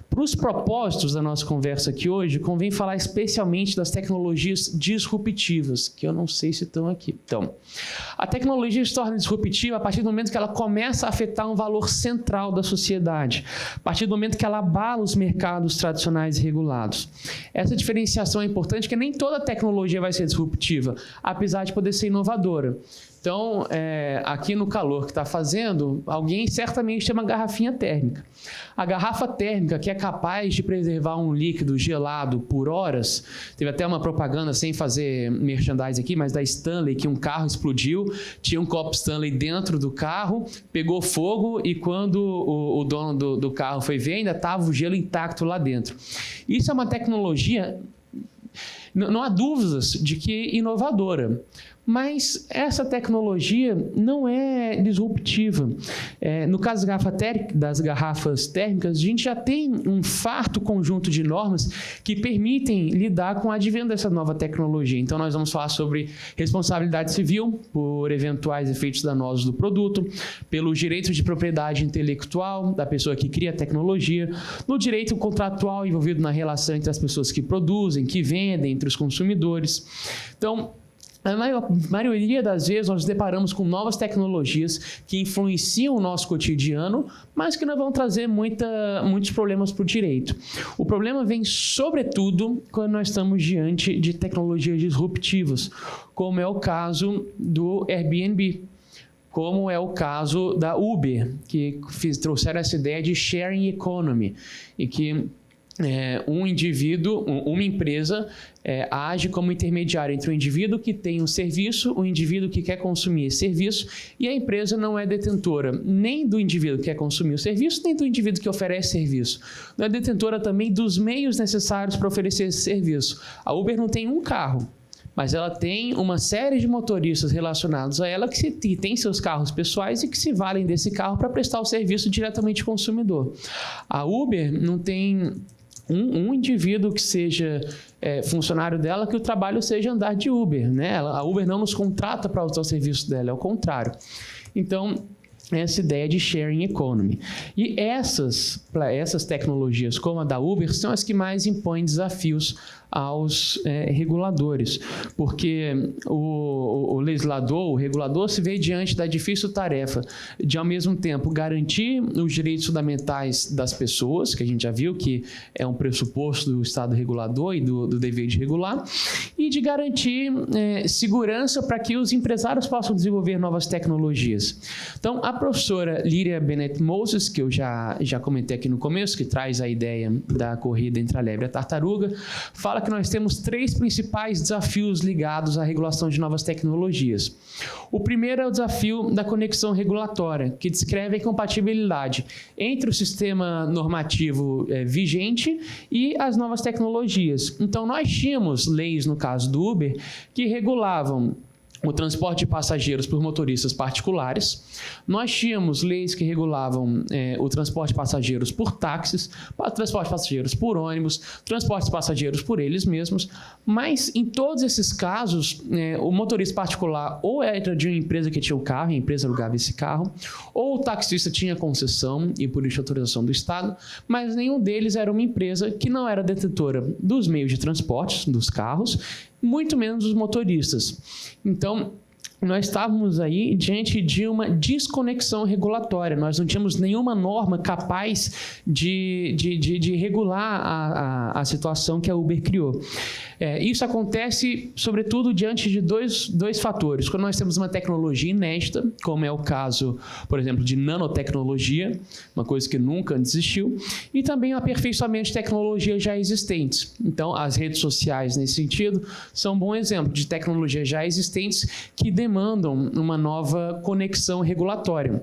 Para os propósitos da nossa conversa aqui hoje, convém falar especialmente das tecnologias disruptivas, que eu não sei se estão aqui. Então, a tecnologia se torna disruptiva a partir do momento que ela começa a afetar um valor central da sociedade, a partir do momento que ela abala os mercados tradicionais e regulados. Essa diferenciação é importante, porque nem toda tecnologia vai ser disruptiva, apesar de poder ser inovadora. Então, aqui no calor que está fazendo, alguém certamente tem uma garrafinha térmica. A garrafa térmica, que é capaz de preservar um líquido gelado por horas, teve até uma propaganda, sem fazer merchandising aqui, mas da Stanley, que um carro explodiu, tinha um copo Stanley dentro do carro, pegou fogo e quando o dono do carro foi ver, ainda estava o gelo intacto lá dentro. Isso é uma tecnologia, não há dúvidas de que inovadora. Mas essa tecnologia não é disruptiva. No caso das garrafas térmicas, a gente já tem um farto conjunto de normas que permitem lidar com o advento dessa nova tecnologia. Então, nós vamos falar sobre responsabilidade civil por eventuais efeitos danosos do produto, pelos direitos de propriedade intelectual da pessoa que cria a tecnologia, no direito contratual envolvido na relação entre as pessoas que produzem, que vendem, entre os consumidores. Então, a maioria das vezes nós nos deparamos com novas tecnologias que influenciam o nosso cotidiano, mas que não vão trazer muitos problemas para o direito. O problema vem, sobretudo, quando nós estamos diante de tecnologias disruptivas, como é o caso do Airbnb, como é o caso da Uber, que trouxeram essa ideia de sharing economy, e que um indivíduo, uma empresa, age como intermediário entre o indivíduo que tem um serviço, o indivíduo que quer consumir esse serviço, e a empresa não é detentora nem do indivíduo que quer consumir o serviço, nem do indivíduo que oferece serviço. Não é detentora também dos meios necessários para oferecer esse serviço. A Uber não tem um carro, mas ela tem uma série de motoristas relacionados a ela que têm seus carros pessoais e que se valem desse carro para prestar o serviço diretamente ao consumidor. A Uber não tem um indivíduo que seja funcionário dela, que o trabalho seja andar de Uber, né? A Uber não nos contrata para usar o serviço dela, é o contrário. Então, essa ideia de sharing economy. E essas tecnologias, como a da Uber, são as que mais impõem desafios aos reguladores, porque o legislador, o regulador, se vê diante da difícil tarefa de, ao mesmo tempo, garantir os direitos fundamentais das pessoas, que a gente já viu que é um pressuposto do Estado regulador e do dever de regular, e de garantir segurança para que os empresários possam desenvolver novas tecnologias. Então, a professora Líria Bennett Moses, que eu já comentei aqui no começo, que traz a ideia da corrida entre a lebre e a tartaruga, fala que nós temos 3 principais desafios ligados à regulação de novas tecnologias. O primeiro é o desafio da conexão regulatória, que descreve a incompatibilidade entre o sistema normativo vigente e as novas tecnologias. Então, nós tínhamos leis, no caso do Uber, que regulavam o transporte de passageiros por motoristas particulares. Nós tínhamos leis que regulavam o transporte de passageiros por táxis, transporte de passageiros por ônibus, transporte de passageiros por eles mesmos, mas em todos esses casos, o motorista particular ou era de uma empresa que tinha o carro, e a empresa alugava esse carro, ou o taxista tinha concessão e por isso autorização do Estado, mas nenhum deles era uma empresa que não era detentora dos meios de transporte, dos carros, muito menos os motoristas. Então, nós estávamos aí diante de uma desconexão regulatória. Nós não tínhamos nenhuma norma capaz de regular a situação que a Uber criou. Isso acontece, sobretudo, diante de dois fatores. Quando nós temos uma tecnologia inédita, como é o caso, por exemplo, de nanotecnologia, uma coisa que nunca existiu, e também o aperfeiçoamento de tecnologias já existentes. Então, as redes sociais, nesse sentido, são um bom exemplo de tecnologias já existentes que demandam uma nova conexão regulatória.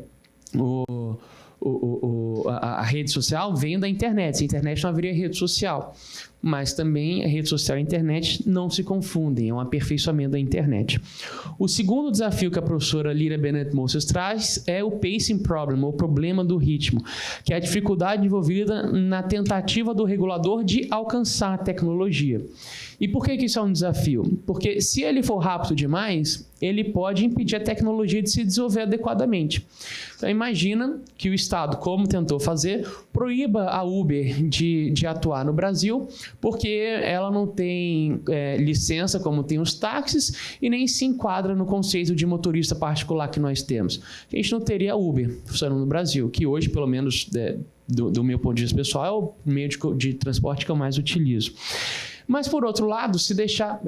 a rede social vem da internet. Sem internet não haveria rede social. Mas também a rede social e a internet não se confundem, é um aperfeiçoamento da internet. O segundo desafio que a professora Lyra Bennett Moses traz é o pacing problem, o problema do ritmo, que é a dificuldade envolvida na tentativa do regulador de alcançar a tecnologia. E por que isso é um desafio? Porque se ele for rápido demais, ele pode impedir a tecnologia de se desenvolver adequadamente. Então, imagina que o Estado, como tentou fazer, proíba a Uber de atuar no Brasil, porque ela não tem licença como tem os táxis e nem se enquadra no conceito de motorista particular que nós temos. A gente não teria Uber funcionando no Brasil, que hoje, pelo menos do meu ponto de vista pessoal, é o meio de transporte que eu mais utilizo. Mas, por outro lado, se deixar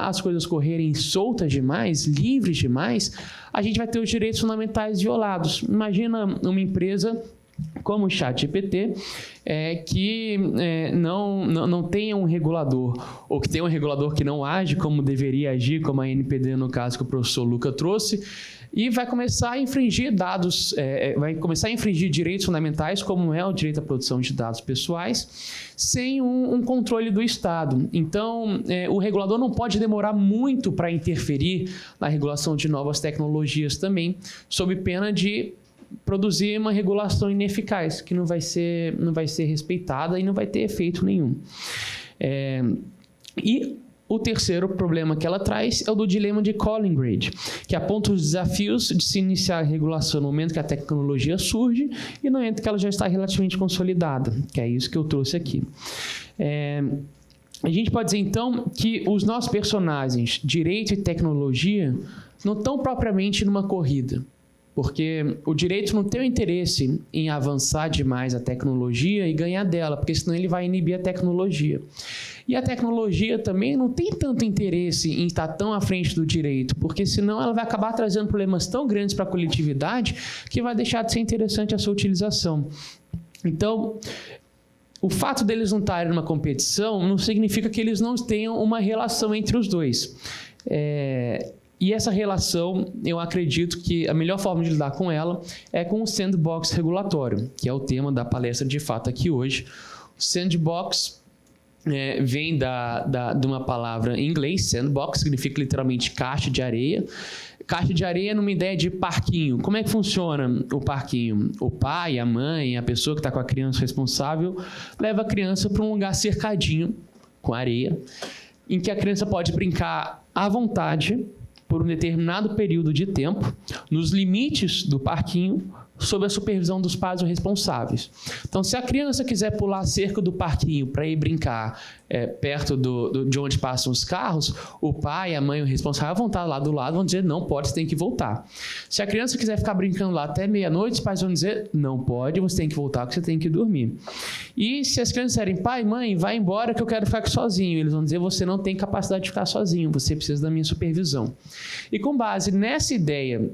as coisas correrem soltas demais, livres demais, a gente vai ter os direitos fundamentais violados. Imagina uma empresa como o ChatGPT, que não tenha um regulador, ou que tenha um regulador que não age como deveria agir, como a NPD, no caso que o professor Luca trouxe, e vai começar a infringir vai começar a infringir direitos fundamentais, como é o direito à produção de dados pessoais, sem um controle do Estado. Então, o regulador não pode demorar muito para interferir na regulação de novas tecnologias também, sob pena de produzir uma regulação ineficaz, que não vai ser respeitada e não vai ter efeito nenhum. E o terceiro problema que ela traz é o do dilema de Collingrade, que aponta os desafios de se iniciar a regulação no momento que a tecnologia surge e no momento que ela já está relativamente consolidada, que é isso que eu trouxe aqui. A gente pode dizer, então, que os nossos personagens, direito e tecnologia, não estão propriamente numa corrida, porque o direito não tem o interesse em avançar demais a tecnologia e ganhar dela, porque senão ele vai inibir a tecnologia. E a tecnologia também não tem tanto interesse em estar tão à frente do direito, porque senão ela vai acabar trazendo problemas tão grandes para a coletividade que vai deixar de ser interessante a sua utilização. Então, o fato deles não estarem numa competição não significa que eles não tenham uma relação entre os dois. E essa relação, eu acredito que a melhor forma de lidar com ela é com o sandbox regulatório, que é o tema da palestra de fato aqui hoje. O sandbox vem de uma palavra em inglês, sandbox, significa literalmente caixa de areia. Caixa de areia numa ideia de parquinho. Como é que funciona o parquinho? O pai, a mãe, a pessoa que está com a criança responsável, leva a criança para um lugar cercadinho, com areia, em que a criança pode brincar à vontade, por um determinado período de tempo, nos limites do parquinho, sob a supervisão dos pais ou responsáveis. Então, se a criança quiser pular a cerca do parquinho para ir brincar perto de onde passam os carros, o pai, a mãe, o responsável vão estar lá do lado, vão dizer, não pode, você tem que voltar. Se a criança quiser ficar brincando lá até meia-noite, os pais vão dizer, não pode, você tem que voltar, porque você tem que dormir. E se as crianças disserem, pai, mãe, vai embora que eu quero ficar aqui sozinho, eles vão dizer, você não tem capacidade de ficar sozinho, você precisa da minha supervisão. E com base nessa ideia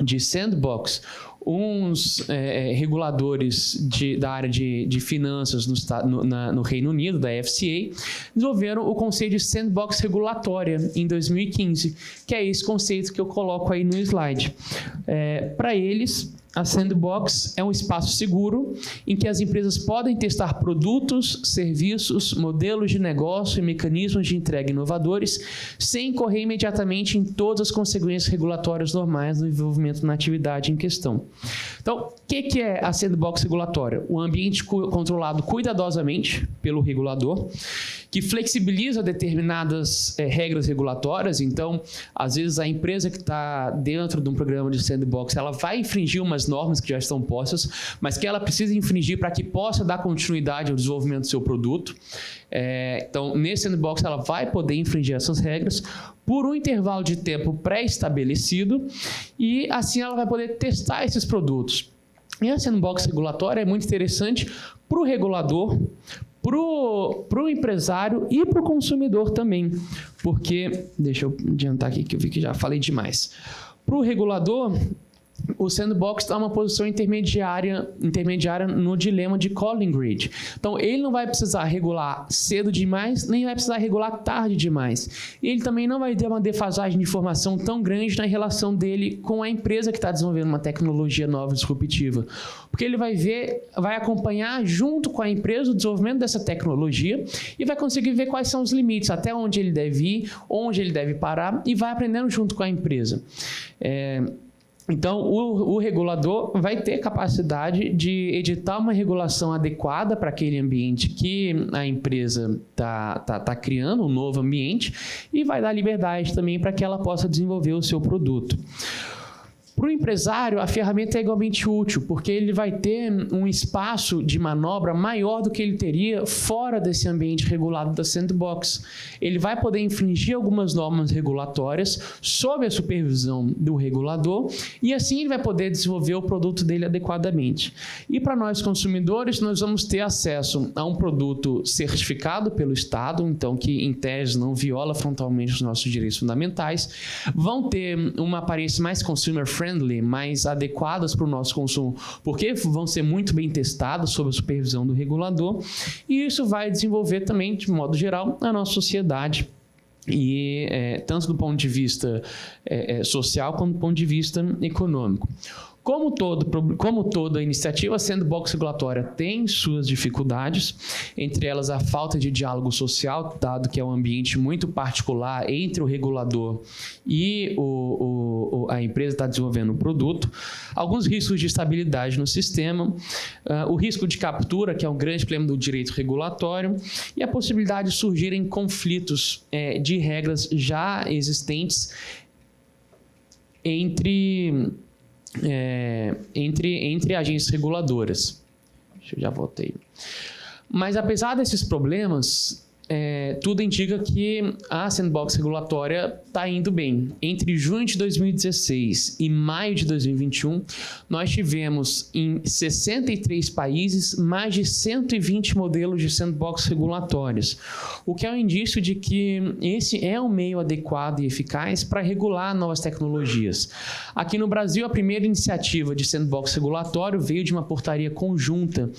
de sandbox, uns reguladores da área de finanças no Reino Unido, da FCA, desenvolveram o conceito de sandbox regulatória em 2015, que é esse conceito que eu coloco aí no slide. Para eles, a sandbox é um espaço seguro em que as empresas podem testar produtos, serviços, modelos de negócio e mecanismos de entrega inovadores sem incorrer imediatamente em todas as consequências regulatórias normais do envolvimento na atividade em questão. Então, o que é a sandbox regulatória? Um ambiente controlado cuidadosamente pelo regulador, que flexibiliza determinadas regras regulatórias. Então, às vezes, a empresa que está dentro de um programa de sandbox, ela vai infringir umas normas que já estão postas, mas que ela precisa infringir para que possa dar continuidade ao desenvolvimento do seu produto. Então, nesse sandbox, ela vai poder infringir essas regras por um intervalo de tempo pré-estabelecido e, assim, ela vai poder testar esses produtos. E a sandbox regulatória é muito interessante para o regulador, para o empresário e para o consumidor também, porque, deixa eu adiantar aqui que eu vi que já falei demais. Para o regulador, o Sandbox está uma posição intermediária no dilema de calling grid. Então, ele não vai precisar regular cedo demais, nem vai precisar regular tarde demais. E ele também não vai ter uma defasagem de informação tão grande na relação dele com a empresa que está desenvolvendo uma tecnologia nova disruptiva. Porque ele vai acompanhar junto com a empresa o desenvolvimento dessa tecnologia e vai conseguir ver quais são os limites, até onde ele deve ir, onde ele deve parar, e vai aprendendo junto com a empresa. Então, o regulador vai ter capacidade de editar uma regulação adequada para aquele ambiente que a empresa está criando, um novo ambiente, e vai dar liberdade também para que ela possa desenvolver o seu produto. Para o empresário, a ferramenta é igualmente útil, porque ele vai ter um espaço de manobra maior do que ele teria fora desse ambiente regulado da Sandbox. Ele vai poder infringir algumas normas regulatórias sob a supervisão do regulador e assim ele vai poder desenvolver o produto dele adequadamente. E para nós consumidores, nós vamos ter acesso a um produto certificado pelo Estado, então que em tese não viola frontalmente os nossos direitos fundamentais, vão ter uma aparência mais consumer-friendly, mais adequadas para o nosso consumo, porque vão ser muito bem testadas sob a supervisão do regulador, e isso vai desenvolver também, de modo geral, a nossa sociedade, e tanto do ponto de vista social quanto do ponto de vista econômico. Como toda iniciativa, a Sandbox regulatória tem suas dificuldades, entre elas a falta de diálogo social, dado que é um ambiente muito particular entre o regulador e a empresa que está desenvolvendo o produto, alguns riscos de estabilidade no sistema, o risco de captura, que é um grande problema do direito regulatório, e a possibilidade de surgirem conflitos de regras já existentes entre agências reguladoras. Já voltei. Mas apesar desses problemas, tudo indica que a Sandbox regulatória está indo bem. Entre junho de 2016 e maio de 2021, nós tivemos em 63 países mais de 120 modelos de Sandbox regulatórios, o que é um indício de que esse é um meio adequado e eficaz para regular novas tecnologias. Aqui no Brasil, a primeira iniciativa de Sandbox regulatório veio de uma portaria conjunta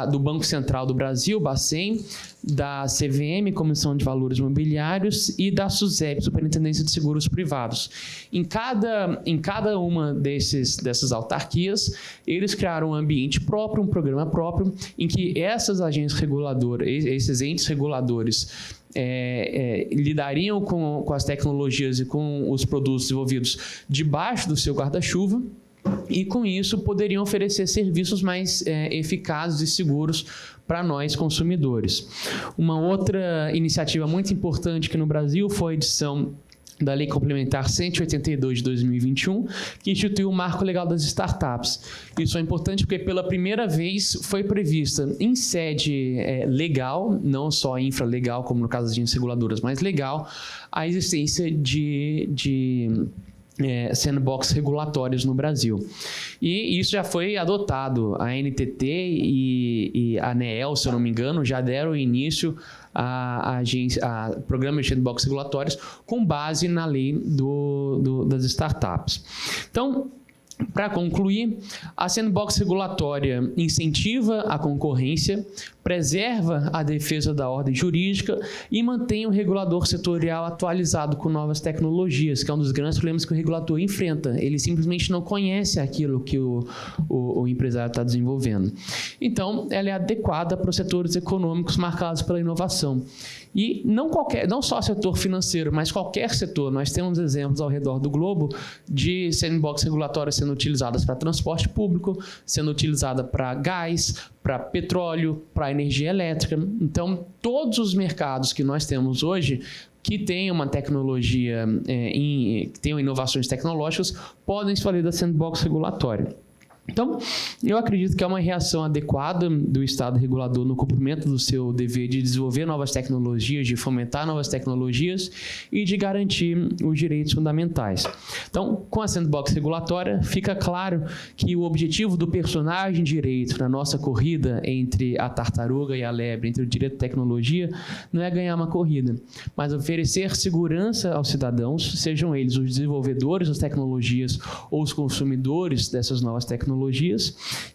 do Banco Central do Brasil, Bacen, da CVM, Comissão de Valores Imobiliários, e da SUSEP, Superintendência de Seguros Privados. Em cada uma dessas autarquias, eles criaram um ambiente próprio, um programa próprio, em que essas agências reguladoras, esses entes reguladores, lidariam com as tecnologias e com os produtos desenvolvidos debaixo do seu guarda-chuva, e com isso poderiam oferecer serviços mais eficazes e seguros para nós consumidores. Uma outra iniciativa muito importante aqui no Brasil foi a edição da Lei Complementar 182 de 2021, que instituiu o Marco Legal das Startups. Isso é importante porque pela primeira vez foi prevista em sede legal, não só infralegal, como no caso das agências reguladoras, mas legal, a existência de sandbox regulatórios no Brasil. E isso já foi adotado. A NTT e a ANEEL, se eu não me engano, já deram início a programas de sandbox regulatórios com base na lei das startups. Então, para concluir, a sandbox regulatória incentiva a concorrência, preserva a defesa da ordem jurídica e mantém o regulador setorial atualizado com novas tecnologias, que é um dos grandes problemas que o regulador enfrenta. Ele simplesmente não conhece aquilo que o empresário está desenvolvendo. Então, ela é adequada para os setores econômicos marcados pela inovação. E não só o setor financeiro, mas qualquer setor. Nós temos exemplos ao redor do globo de sandbox regulatórias sendo utilizadas para transporte público, sendo utilizada para gás, para petróleo, para energia elétrica. Então, todos os mercados que nós temos hoje que têm uma tecnologia, que tenham inovações tecnológicas, podem se valer da sandbox regulatória. Então, eu acredito que é uma reação adequada do Estado regulador no cumprimento do seu dever de desenvolver novas tecnologias, de fomentar novas tecnologias e de garantir os direitos fundamentais. Então, com a sandbox regulatória, fica claro que o objetivo do personagem direito na nossa corrida entre a tartaruga e a lebre, entre o direito e a tecnologia, não é ganhar uma corrida, mas oferecer segurança aos cidadãos, sejam eles os desenvolvedores das tecnologias ou os consumidores dessas novas tecnologias,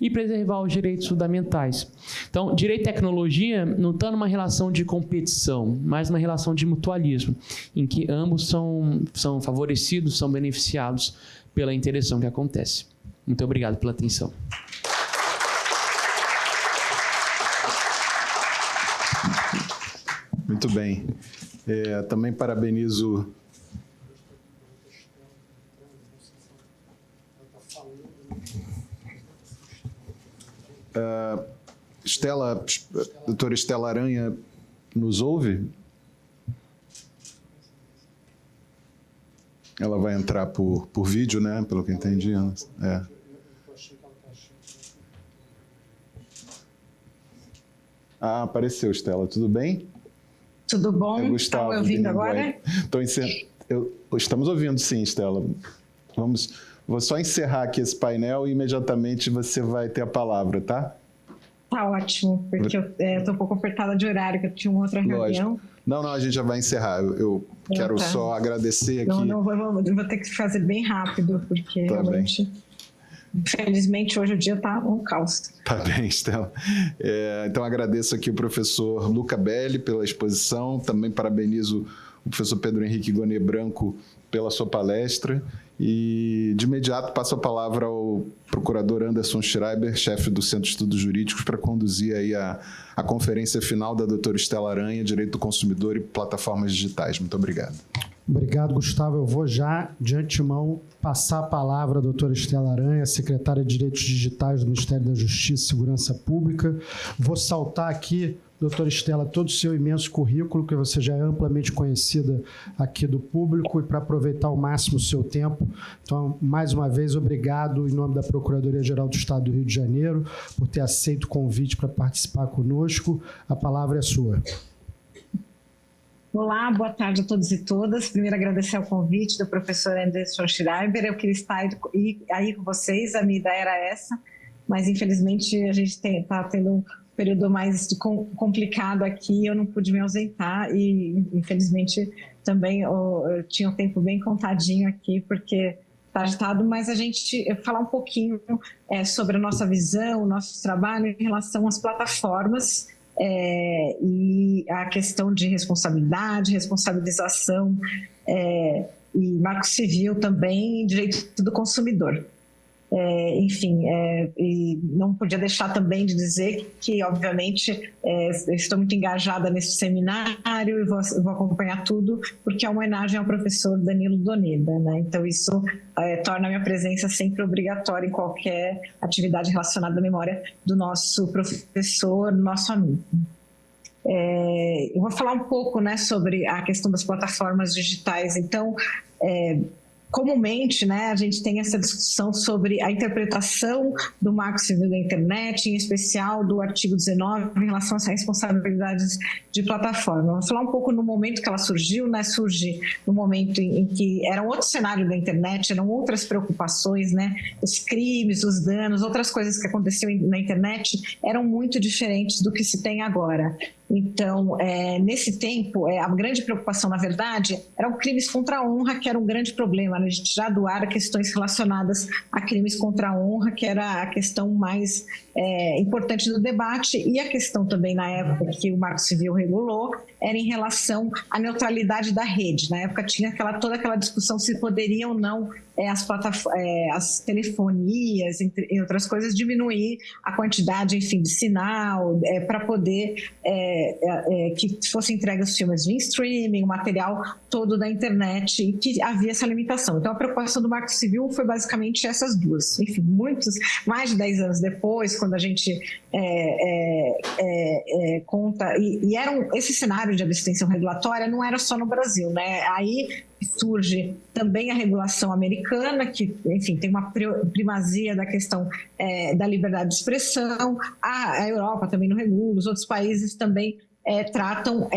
e preservar os direitos fundamentais. Então, direito e tecnologia não está numa relação de competição, mas numa relação de mutualismo, em que ambos são favorecidos, são beneficiados pela interação que acontece. Muito obrigado pela atenção. Muito bem. Também parabenizo... doutora Estela Aranha nos ouve? Ela vai entrar por vídeo, né? Pelo que eu entendi. Apareceu, Estela. Tudo bem? Tudo bom? Estão me ouvindo agora? Estamos ouvindo, sim, Estela. Vou só encerrar aqui esse painel e imediatamente você vai ter a palavra, tá? Tá ótimo, porque eu estou um pouco apertada de horário, que eu tinha uma outra reunião. Não, a gente já vai encerrar. Eu quero só agradecer aqui. Vou ter que fazer bem rápido, porque realmente... Infelizmente, hoje o dia está um caos. Tá bem, Estela. Então, agradeço aqui o professor Luca Belli pela exposição. Também parabenizo o professor Pedro Henrique Gonê Branco pela sua palestra. E, de imediato, passo a palavra ao procurador Anderson Schreiber, chefe do Centro de Estudos Jurídicos, para conduzir aí a conferência final da doutora Estela Aranha, Direito do Consumidor e Plataformas Digitais. Muito obrigado. Obrigado, Gustavo. Eu vou já, de antemão, passar a palavra à doutora Estela Aranha, secretária de Direitos Digitais do Ministério da Justiça e Segurança Pública. Vou saltar aqui, doutora Estela, todo o seu imenso currículo, que você já é amplamente conhecida aqui do público, e para aproveitar ao máximo o seu tempo. Então, mais uma vez, obrigado em nome da Procuradoria-Geral do Estado do Rio de Janeiro por ter aceito o convite para participar conosco. A palavra é sua. Olá, boa tarde a todos e todas. Primeiro, agradecer o convite do professor Anderson Schreiber. Eu queria estar aí com vocês, a minha ideia era essa, mas infelizmente a gente está tendo um período mais complicado aqui, eu não pude me ausentar e infelizmente também eu tinha um tempo bem contadinho aqui, porque está agitado, mas a gente falar um pouquinho sobre a nossa visão, o nosso trabalho em relação às plataformas, e a questão de responsabilidade, responsabilização e marco civil também, direito do consumidor. E não podia deixar também de dizer que, obviamente, estou muito engajada nesse seminário e vou acompanhar tudo, porque é uma homenagem ao professor Danilo Doneda, né? Então, isso torna a minha presença sempre obrigatória em qualquer atividade relacionada à memória do nosso professor, nosso amigo. Eu vou falar um pouco, né, sobre a questão das plataformas digitais. Então, comumente, né, a gente tem essa discussão sobre a interpretação do Marco Civil da Internet, em especial do artigo 19, em relação às responsabilidades de plataforma. Vamos falar um pouco no momento que ela surgiu, né? Surge no momento em que era um outro cenário da internet, eram outras preocupações, né? Os crimes, os danos, outras coisas que aconteciam na internet eram muito diferentes do que se tem agora. Então, nesse tempo, a grande preocupação, na verdade, eram crimes contra a honra, que era um grande problema, né? A gente já doara questões relacionadas a crimes contra a honra, que era a questão mais importante do debate, e a questão também, na época que o Marco Civil regulou, era em relação à neutralidade da rede. Na época tinha toda aquela discussão se poderiam ou não as telefonias, entre outras coisas, diminuir a quantidade, enfim, de sinal, para poder que fosse entregue os filmes via streaming, o material todo da internet, e que havia essa limitação. Então, a preocupação do Marco Civil foi basicamente essas duas. Enfim, mais de 10 anos depois, quando a gente conta, esse cenário de abstenção regulatória não era só no Brasil, né? Aí surge também a regulação americana, que, enfim, tem uma primazia da questão da liberdade de expressão. A Europa também não regula, os outros países também tratam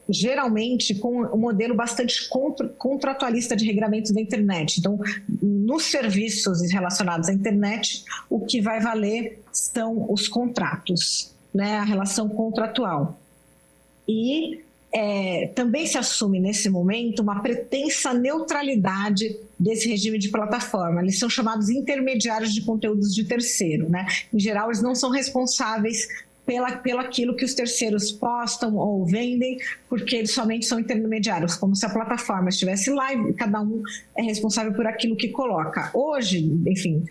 geralmente com um modelo bastante contratualista de regramentos da internet. Então, nos serviços relacionados à internet, o que vai valer são os contratos, né, a relação contratual. E também se assume nesse momento uma pretensa neutralidade desse regime de plataforma. Eles são chamados intermediários de conteúdos de terceiro, né? Em geral, eles não são responsáveis pelo aquilo que os terceiros postam ou vendem, porque eles somente são intermediários, como se a plataforma estivesse lá e cada um é responsável por aquilo que coloca. Hoje, enfim,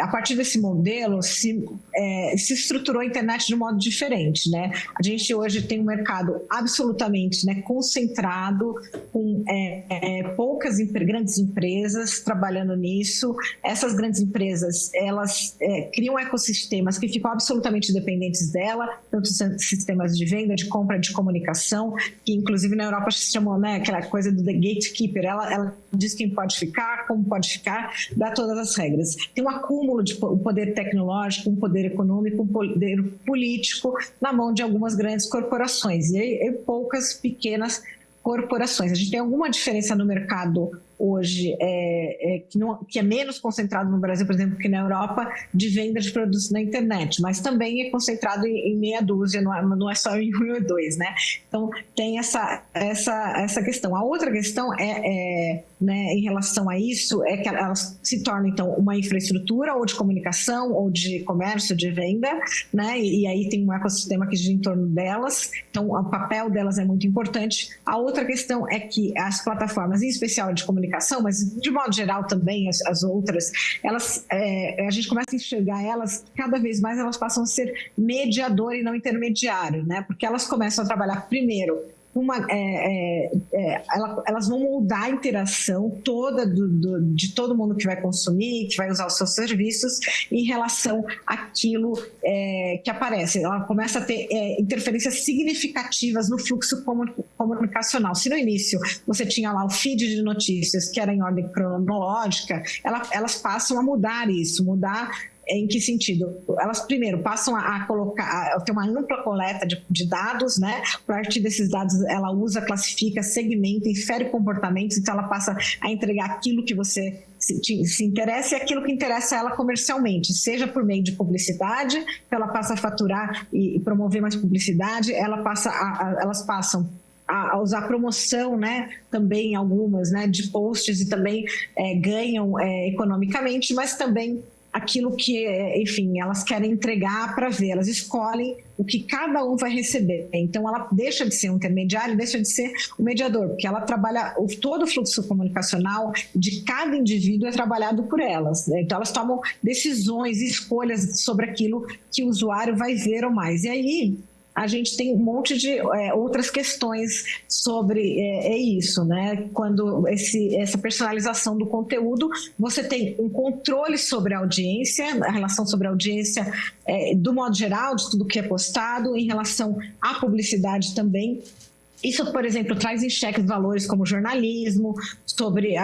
a partir desse modelo, se estruturou a internet de um modo diferente, né? A gente hoje tem um mercado absolutamente, né, concentrado, com poucas grandes empresas trabalhando nisso. Essas grandes empresas, elas criam ecossistemas que ficam absolutamente dependentes dela, tanto sistemas de venda, de compra, de comunicação, que inclusive na Europa se chamou, né, aquela coisa do the gatekeeper. Ela diz quem pode ficar, como pode ficar, dá todas as regras. Tem um acúmulo de poder tecnológico, um poder econômico, um poder político na mão de algumas grandes corporações e poucas pequenas corporações. A gente tem alguma diferença no mercado hoje, que é menos concentrado no Brasil, por exemplo, que na Europa, de venda de produtos na internet, mas também é concentrado em meia dúzia, não é só em 1 ou 2, né? Então, tem essa questão. A outra questão né, em relação a isso, é que elas se tornam, então, uma infraestrutura ou de comunicação, ou de comércio, de venda, né? E aí tem um ecossistema que gira em torno delas, então o papel delas é muito importante. A outra questão é que as plataformas, em especial de comunicação, mas de modo geral também as outras, elas, a gente começa a enxergar elas, cada vez mais elas passam a ser mediador e não intermediário, né? Porque elas começam a trabalhar primeiro elas vão moldar a interação toda de todo mundo que vai consumir, que vai usar os seus serviços, em relação àquilo que aparece. Ela começa a ter interferências significativas no fluxo comunicacional. Se no início você tinha lá o feed de notícias, que era em ordem cronológica, elas passam a mudar isso, em que sentido? Elas, primeiro, passam a ter uma ampla coleta de dados, né? A partir desses dados, ela usa, classifica, segmenta, infere comportamentos, então ela passa a entregar aquilo que você se interessa e aquilo que interessa a ela comercialmente, seja por meio de publicidade, ela passa a faturar e promover mais publicidade, elas passam a usar promoção, né, também algumas, né, de posts, e também ganham economicamente, mas também aquilo que, enfim, elas querem entregar para ver, elas escolhem o que cada um vai receber. Então, ela deixa de ser um intermediário, deixa de ser um mediador, porque ela trabalha, todo o fluxo comunicacional de cada indivíduo é trabalhado por elas, né? Então, elas tomam decisões e escolhas sobre aquilo que o usuário vai ver ou mais. E aí, a gente tem um monte de outras questões sobre isso, né? Quando essa personalização do conteúdo, você tem um controle sobre a audiência, a relação sobre a audiência do modo geral, de tudo que é postado, em relação à publicidade também. Isso, por exemplo, traz em xeque valores como jornalismo, sobre,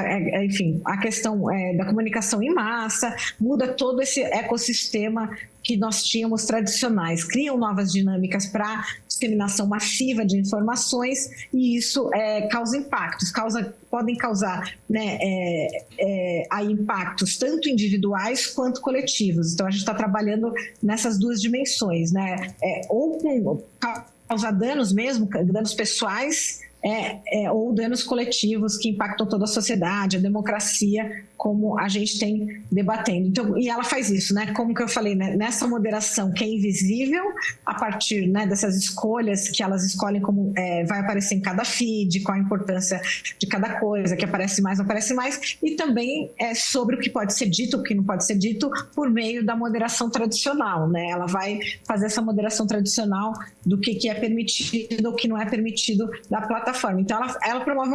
enfim, a questão da comunicação em massa, muda todo esse ecossistema que nós tínhamos tradicionais, criam novas dinâmicas para disseminação massiva de informações, e isso causa impactos, podem causar, né, impactos tanto individuais quanto coletivos. Então, a gente está trabalhando nessas duas dimensões, né? Ou causar danos mesmo, danos pessoais, ou danos coletivos que impactam toda a sociedade, a democracia, como a gente tem debatendo. Então, e ela faz isso, né? Como que eu falei, né? Nessa moderação que é invisível, a partir, né, dessas escolhas que elas escolhem como vai aparecer em cada feed, qual a importância de cada coisa, que aparece mais, não aparece mais, e também sobre o que pode ser dito, o que não pode ser dito, por meio da moderação tradicional, né? Ela vai fazer essa moderação tradicional do que é permitido ou que não é permitido da plataforma. Então, ela promove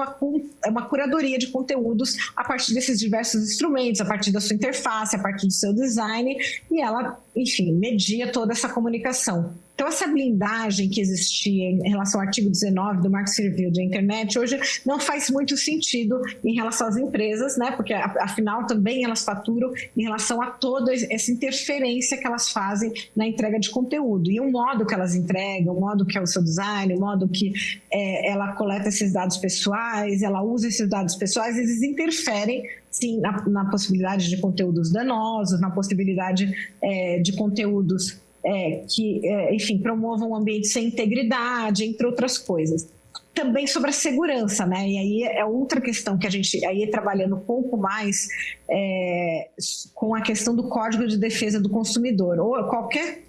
uma curadoria de conteúdos a partir desses diversos instrumentos, a partir da sua interface, a partir do seu design, e ela, enfim, media toda essa comunicação. Então, essa blindagem que existia em relação ao artigo 19 do Marco Civil da Internet, hoje não faz muito sentido em relação às empresas, né? Porque, afinal, também elas faturam em relação a toda essa interferência que elas fazem na entrega de conteúdo. E o modo que elas entregam, o modo que é o seu design, o modo que ela coleta esses dados pessoais, ela usa esses dados pessoais, eles interferem, sim, na possibilidade de conteúdos danosos, na possibilidade de conteúdos que, enfim, promovam um ambiente sem integridade, entre outras coisas. Também sobre a segurança, né? E aí é outra questão que a gente, aí trabalhando um pouco mais com a questão do Código de Defesa do Consumidor, ou qualquer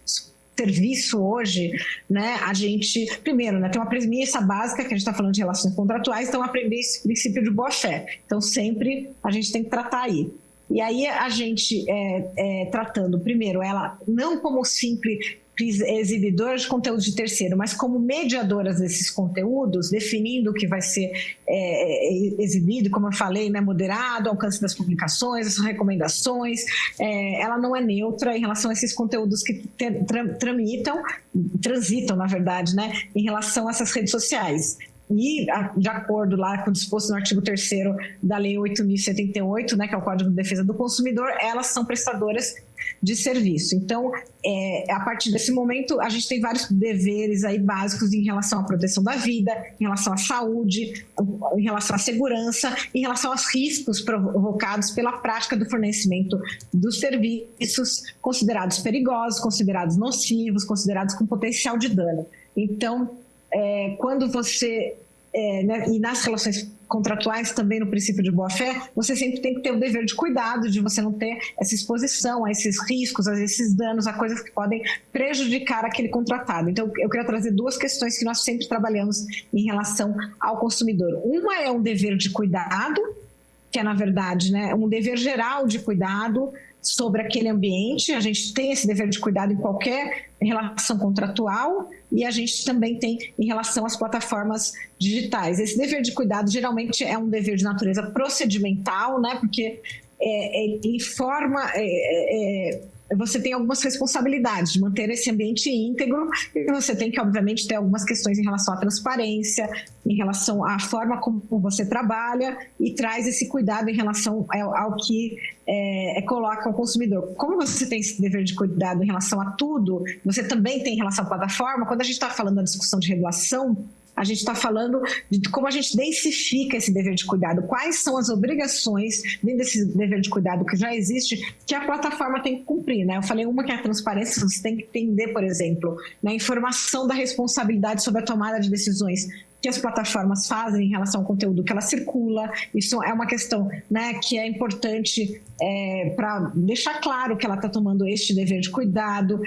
serviço hoje, né, a gente, primeiro, né, tem uma premissa básica, que a gente está falando de relações contratuais, então a princípio de boa-fé. Então, sempre a gente tem que tratar aí. E aí a gente, tratando, primeiro, ela não como simples exibidora de conteúdo de terceiro, mas como mediadoras desses conteúdos, definindo o que vai ser exibido, como eu falei, né, moderado, alcance das publicações, as recomendações, ela não é neutra em relação a esses conteúdos que transitam, na verdade, né, em relação a essas redes sociais. E, de acordo lá com o disposto no artigo 3º da Lei 8.078, né, que é o Código de Defesa do Consumidor, elas são prestadoras de serviço. Então, a partir desse momento, a gente tem vários deveres aí básicos em relação à proteção da vida, em relação à saúde, em relação à segurança, em relação aos riscos provocados pela prática do fornecimento dos serviços considerados perigosos, considerados nocivos, considerados com potencial de dano. Então, quando você, né, e nas relações contratuais também no princípio de boa-fé, você sempre tem que ter o dever de cuidado de você não ter essa exposição a esses riscos, a esses danos, a coisas que podem prejudicar aquele contratado. Então, eu queria trazer duas questões que nós sempre trabalhamos em relação ao consumidor. Uma é um dever de cuidado, que é, na verdade, né, um dever geral de cuidado sobre aquele ambiente. A gente tem esse dever de cuidado em qualquer relação contratual e a gente também tem em relação às plataformas digitais. Esse dever de cuidado geralmente é um dever de natureza procedimental, né? Porque ele forma... você tem algumas responsabilidades de manter esse ambiente íntegro e você tem que, obviamente, ter algumas questões em relação à transparência, em relação à forma como você trabalha e traz esse cuidado em relação ao que coloca o consumidor. Como você tem esse dever de cuidado em relação a tudo, você também tem em relação à plataforma. Quando a gente está falando da discussão de regulação, a gente está falando de como a gente densifica esse dever de cuidado, quais são as obrigações dentro desse dever de cuidado que já existe, que a plataforma tem que cumprir, né? Eu falei uma que é a transparência, você tem que entender, por exemplo, na informação da responsabilidade sobre a tomada de decisões que as plataformas fazem em relação ao conteúdo que ela circula. Isso é uma questão, né, que é importante para deixar claro que ela está tomando este dever de cuidado.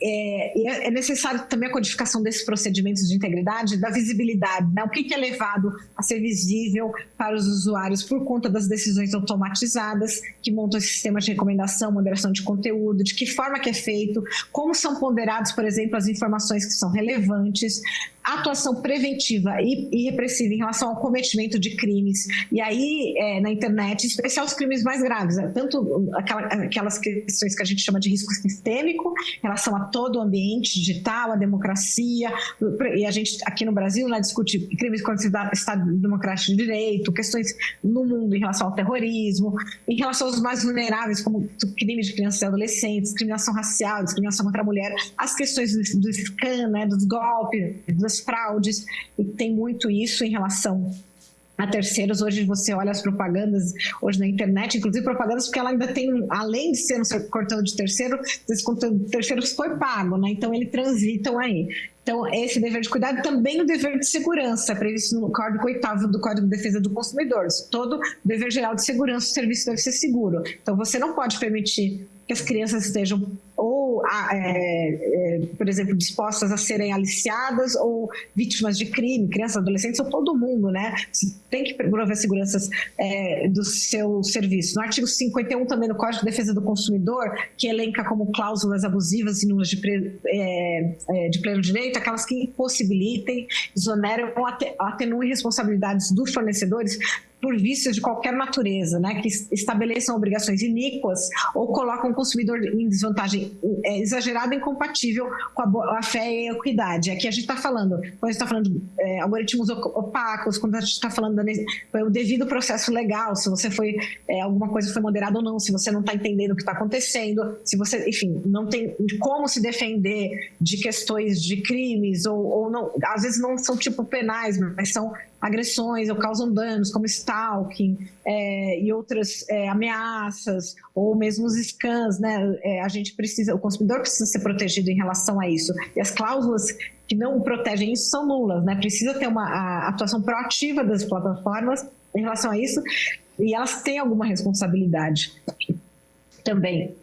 É necessário também a codificação desses procedimentos de integridade, da visibilidade, né? O que é levado a ser visível para os usuários por conta das decisões automatizadas que montam esse sistema de recomendação, moderação de conteúdo, de que forma que é feito, como são ponderados, por exemplo, as informações que são relevantes, atuação preventiva e repressiva em relação ao cometimento de crimes. E aí, na internet, em especial os crimes mais graves, tanto aquelas questões que a gente chama de risco sistêmico, em relação a todo o ambiente digital, a democracia, e a gente aqui no Brasil, né, discute crimes contra o Estado Democrático de Direito, questões no mundo em relação ao terrorismo, em relação aos mais vulneráveis, como crimes de crianças e adolescentes, discriminação racial, discriminação contra a mulher, as questões do scam, né, dos golpes, das fraudes, e tem muito isso em relação a terceiros. Hoje você olha as propagandas hoje na internet, inclusive propagandas, porque ela ainda tem, além de ser um conteúdo de terceiro, esse conteúdo de terceiro foi pago, né? Então eles transitam aí. Então, esse dever de cuidado, também o dever de segurança, previsto no Código 8º do Código de Defesa do Consumidor. Todo dever geral de segurança, o serviço deve ser seguro. Então, você não pode permitir que as crianças estejam ou, por exemplo, dispostas a serem aliciadas ou vítimas de crime, crianças, adolescentes, ou todo mundo, né? Você tem que prover a segurança do seu serviço. No artigo 51 também do Código de Defesa do Consumidor, que elenca como cláusulas abusivas e nulas de pleno direito, aquelas que impossibilitem, exoneram ou atenuem responsabilidades dos fornecedores por vícios de qualquer natureza, né, que estabeleçam obrigações iníquas ou colocam o consumidor em desvantagem exagerada e incompatível incompatível com a boa-fé e a equidade. Aqui a gente está falando, quando a gente está falando de algoritmos opacos, quando a gente está falando do devido processo legal, se você foi, alguma coisa foi moderada ou não, se você não está entendendo o que está acontecendo, se você, enfim, não tem como se defender de questões de crimes ou não, às vezes não são tipo penais, mas são agressões ou causam danos, como stalking e outras ameaças, ou mesmo os scans, né? O consumidor precisa ser protegido em relação a isso. E as cláusulas que não protegem isso são nulas, né? Precisa ter a atuação proativa das plataformas em relação a isso, e elas têm alguma responsabilidade também.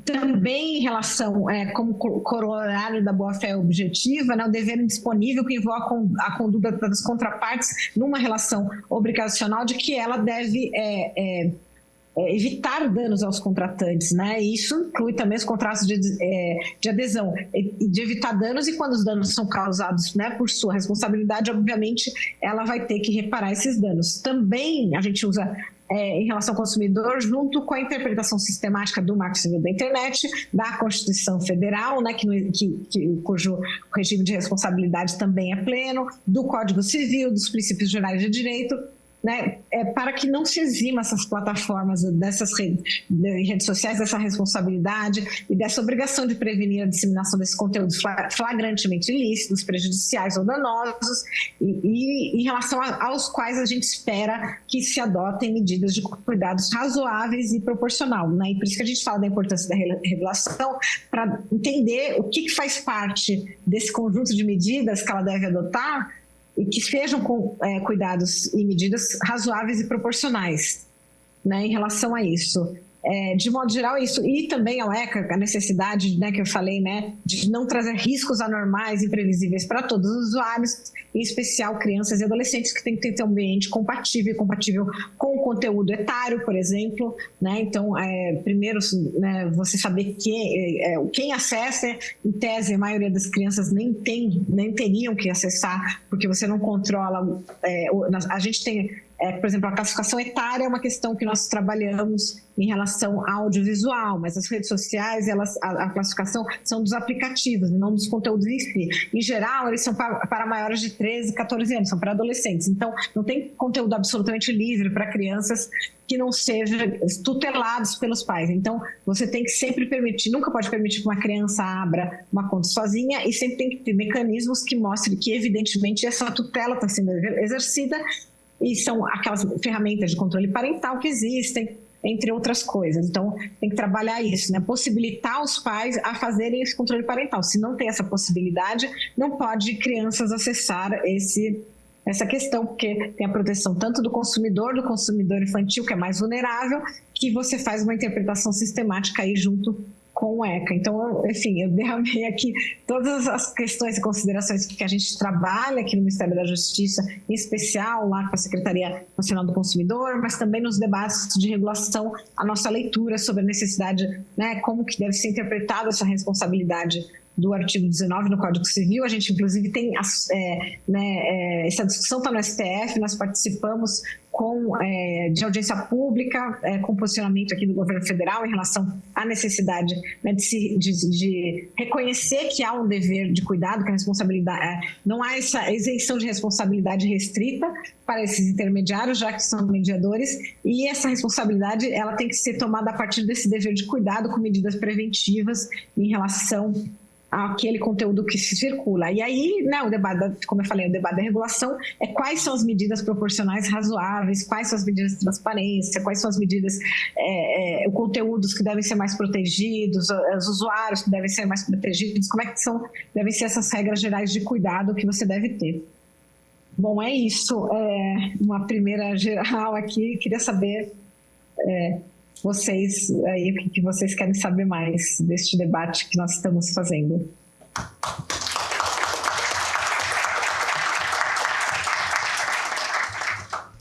Também em relação, como corolário da boa-fé objetiva, né, o dever indisponível que invoca a conduta das contrapartes numa relação obrigacional de que ela deve evitar danos aos contratantes, né? Isso inclui também os contratos de adesão, de evitar danos, e quando os danos são causados, né, por sua responsabilidade, obviamente ela vai ter que reparar esses danos. Também a gente usa em relação ao consumidor, junto com a interpretação sistemática do Marco Civil da Internet, da Constituição Federal, né, cujo regime de responsabilidade também é pleno, do Código Civil, dos princípios gerais de direito, né, para que não se exima essas plataformas dessas redes sociais dessa responsabilidade e dessa obrigação de prevenir a disseminação desses conteúdos flagrantemente ilícitos, prejudiciais ou danosos, e em relação aos quais a gente espera que se adotem medidas de cuidados razoáveis e proporcional, né? E por isso que a gente fala da importância da regulação, para entender o que faz parte desse conjunto de medidas que ela deve adotar, e que sejam com cuidados e medidas razoáveis e proporcionais, né, em relação a isso. De modo geral, isso. E também ao ECA, a necessidade, né, que eu falei, né, de não trazer riscos anormais e imprevisíveis para todos os usuários, em especial crianças e adolescentes, que tem que ter um ambiente compatível com o conteúdo etário, por exemplo, né? Então, primeiro, né, você saber quem acessa. Em tese, a maioria das crianças nem teriam que acessar, porque você não controla. A gente tem, por exemplo, a classificação etária é uma questão que nós trabalhamos em relação ao audiovisual, mas as redes sociais, a classificação são dos aplicativos, não dos conteúdos em si. Em geral, eles são para maiores de 13, 14 anos, são para adolescentes. Então, não tem conteúdo absolutamente livre para crianças que não sejam tutelados pelos pais. Então, você tem que sempre permitir, nunca pode permitir que uma criança abra uma conta sozinha, e sempre tem que ter mecanismos que mostrem que, evidentemente, essa tutela está sendo exercida, e são aquelas ferramentas de controle parental que existem, entre outras coisas. Então, tem que trabalhar isso, né? Possibilitar os pais a fazerem esse controle parental. Se não tem essa possibilidade, não pode crianças acessar essa questão, porque tem a proteção tanto do consumidor infantil, que é mais vulnerável, que você faz uma interpretação sistemática aí junto com o ECA. Então, enfim, eu derramei aqui todas as questões e considerações que a gente trabalha aqui no Ministério da Justiça, em especial lá com a Secretaria Nacional do Consumidor, mas também nos debates de regulação, a nossa leitura sobre a necessidade, né, como que deve ser interpretada essa responsabilidade do artigo 19 no Código Civil. A gente, inclusive, tem essa discussão está no STF, nós participamos de audiência pública, com posicionamento aqui do governo federal em relação à necessidade, né, de reconhecer que há um dever de cuidado, que a responsabilidade, não há essa isenção de responsabilidade restrita para esses intermediários, já que são mediadores, e essa responsabilidade ela tem que ser tomada a partir desse dever de cuidado, com medidas preventivas em relação aquele conteúdo que se circula. E aí, né, o debate, como eu falei, o debate da regulação é quais são as medidas proporcionais razoáveis, quais são as medidas de transparência, quais são as medidas, conteúdos que devem ser mais protegidos, os usuários que devem ser mais protegidos, como é que devem ser essas regras gerais de cuidado que você deve ter. Bom, é isso. Uma primeira geral aqui. Queria saber vocês aí, o que vocês querem saber mais deste debate que nós estamos fazendo.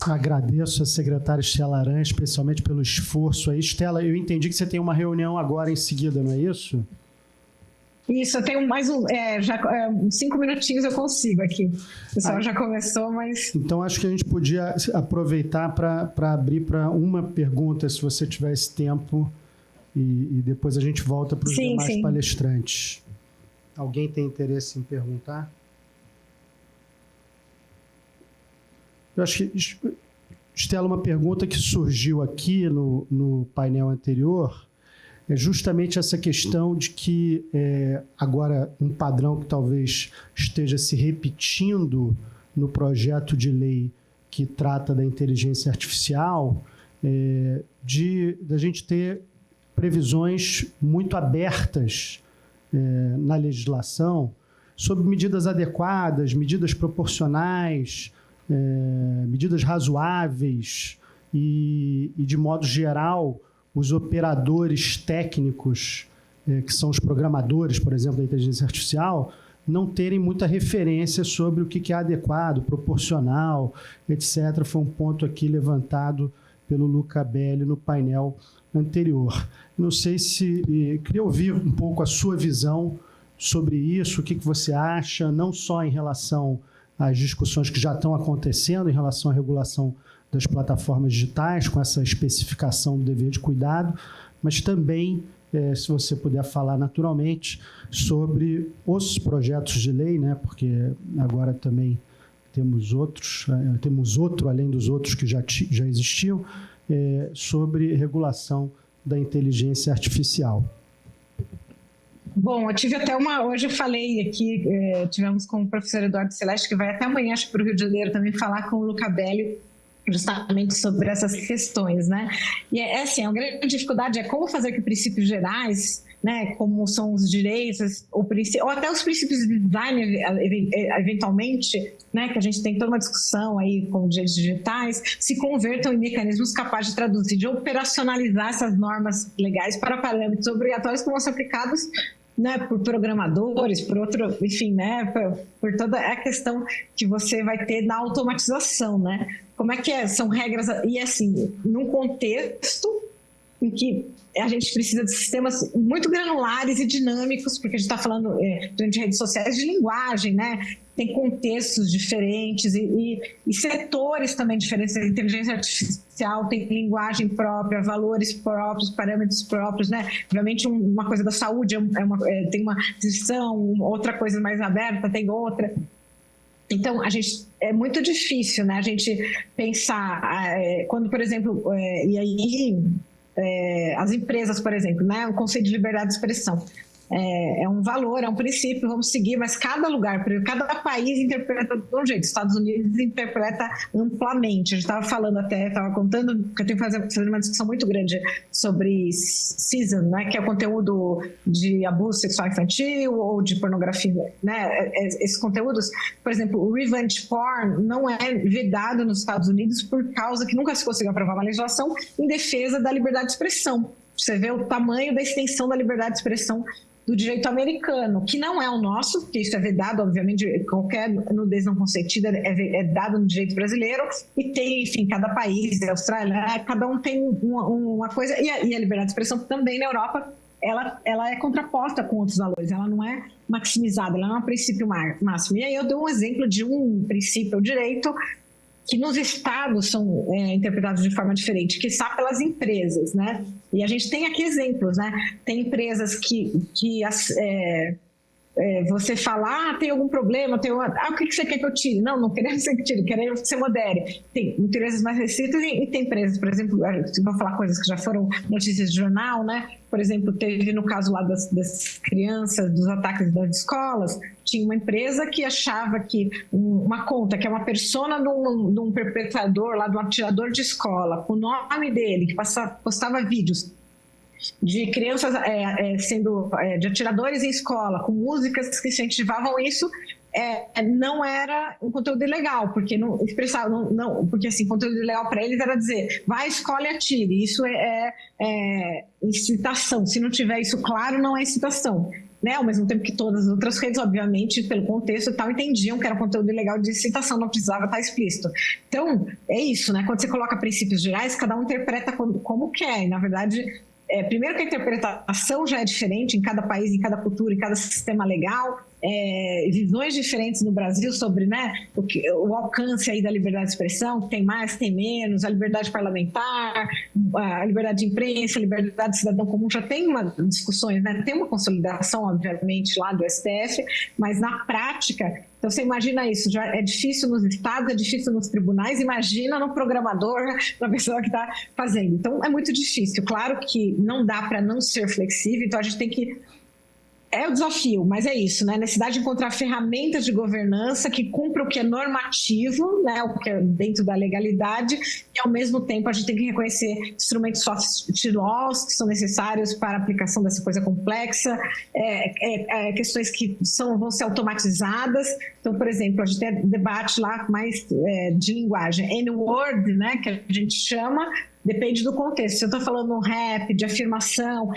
Agradeço a secretária Estela Aranha, especialmente pelo esforço aí. Estela, eu entendi que você tem uma reunião agora em seguida, não é isso? Isso, eu tenho mais 5 minutinhos eu consigo aqui. O pessoal já começou, mas... Então, acho que a gente podia aproveitar para abrir para uma pergunta, se você tiver esse tempo, e depois a gente volta para os demais palestrantes. Alguém tem interesse em perguntar? Eu acho que, Estela, uma pergunta que surgiu aqui no painel anterior é justamente essa questão de que agora um padrão que talvez esteja se repetindo no projeto de lei que trata da inteligência artificial, da gente ter previsões muito abertas na legislação sobre medidas adequadas, medidas proporcionais, medidas razoáveis e, de modo geral, os operadores técnicos, que são os programadores, por exemplo, da inteligência artificial, não terem muita referência sobre o que é adequado, proporcional, etc. Foi um ponto aqui levantado pelo Luca Belli no painel anterior. Não sei se... queria ouvir um pouco a sua visão sobre isso, o que você acha, não só em relação às discussões que já estão acontecendo em relação à regulação das plataformas digitais, com essa especificação do dever de cuidado, mas também, se você puder falar naturalmente, sobre os projetos de lei, né? Porque agora também temos outro, além dos outros que já existiam, sobre regulação da inteligência artificial. Bom, eu tive até hoje eu falei aqui, tivemos com o professor Eduardo Celeste, que vai até amanhã, acho que para o Rio de Janeiro também falar com o Luca Belli, justamente sobre essas questões, né? E assim, a grande dificuldade é como fazer que princípios gerais, né, como são os direitos, ou até os princípios de design, eventualmente, né, que a gente tem toda uma discussão aí com direitos digitais, se convertam em mecanismos capazes de traduzir, de operacionalizar essas normas legais para parâmetros obrigatórios que vão ser aplicados, né, por programadores, por outro, enfim, né, por toda a questão que você vai ter na automatização, né? Como é que são regras, e assim, num contexto em que a gente precisa de sistemas muito granulares e dinâmicos, porque a gente está falando de redes sociais de linguagem, né? Tem contextos diferentes e setores também diferentes. A inteligência artificial tem linguagem própria, valores próprios, parâmetros próprios, né? Obviamente, uma coisa da saúde tem uma descrição, outra coisa mais aberta tem outra. Então, é muito difícil, né? A gente pensar, quando, por exemplo, as empresas, por exemplo, né? O conceito de liberdade de expressão é um valor, é um princípio, vamos seguir, mas cada lugar, cada país interpreta de um jeito. Estados Unidos interpreta amplamente. A gente estava contando, que eu tenho que fazer uma discussão muito grande sobre CISAM, né, que é o conteúdo de abuso sexual infantil ou de pornografia, né? Esses conteúdos, por exemplo, o revenge porn não é vedado nos Estados Unidos por causa que nunca se conseguiu aprovar uma legislação em defesa da liberdade de expressão. Você vê o tamanho da extensão da liberdade de expressão do direito americano, que não é o nosso, porque isso é vedado, obviamente, qualquer nudez não consentida é dado no direito brasileiro, e tem, enfim, cada país, a Austrália, cada um tem uma coisa, e a liberdade de expressão também na Europa, ela é contraposta com outros valores, ela não é maximizada, ela não é um princípio máximo. E aí eu dou um exemplo de um princípio, o direito, que nos estados são interpretados de forma diferente, que está pelas empresas, né? E a gente tem aqui exemplos, né? Tem empresas que você fala, tem algum problema, o que você quer que eu tire? Não queremos que você tire, queremos que você modere. Tem empresas mais restritas e tem empresas, por exemplo, vou falar coisas que já foram notícias de jornal, né? Por exemplo, teve no caso lá das crianças, dos ataques das escolas, tinha uma empresa que achava que uma conta, que é uma persona de um perpetrador lá, de um atirador de escola, com o nome dele, que postava vídeos de crianças de atiradores em escola, com músicas que incentivavam isso, não era um conteúdo ilegal, porque não expressava, porque assim, conteúdo ilegal para eles era dizer, vai, escolhe, atire. Isso é incitação. Se não tiver isso claro, não é incitação. Né? Ao mesmo tempo que todas as outras redes, obviamente, pelo contexto e tal, entendiam que era conteúdo ilegal de incitação, não precisava estar explícito. Então, é isso, né? Quando você coloca princípios gerais, cada um interpreta como quer. E, na verdade, primeiro que a interpretação já é diferente em cada país, em cada cultura, em cada sistema legal. visões diferentes no Brasil sobre, né, o alcance aí da liberdade de expressão, tem mais, tem menos, a liberdade parlamentar, a liberdade de imprensa, a liberdade de cidadão comum, já tem discussões, né, tem uma consolidação, obviamente, lá do STF, mas na prática, então você imagina isso, já é difícil nos estados, é difícil nos tribunais, imagina no programador, na pessoa que está fazendo. Então é muito difícil, claro que não dá para não ser flexível, então a gente tem que... É o desafio, mas é isso, né? A necessidade de encontrar ferramentas de governança que cumpram o que é normativo, né? O que é dentro da legalidade, e ao mesmo tempo a gente tem que reconhecer instrumentos soft laws que são necessários para a aplicação dessa coisa complexa, questões que vão ser automatizadas. Então, por exemplo, a gente tem debate lá mais de linguagem, N-word, né? Que a gente chama. Depende do contexto. Se eu estou falando um rap, de afirmação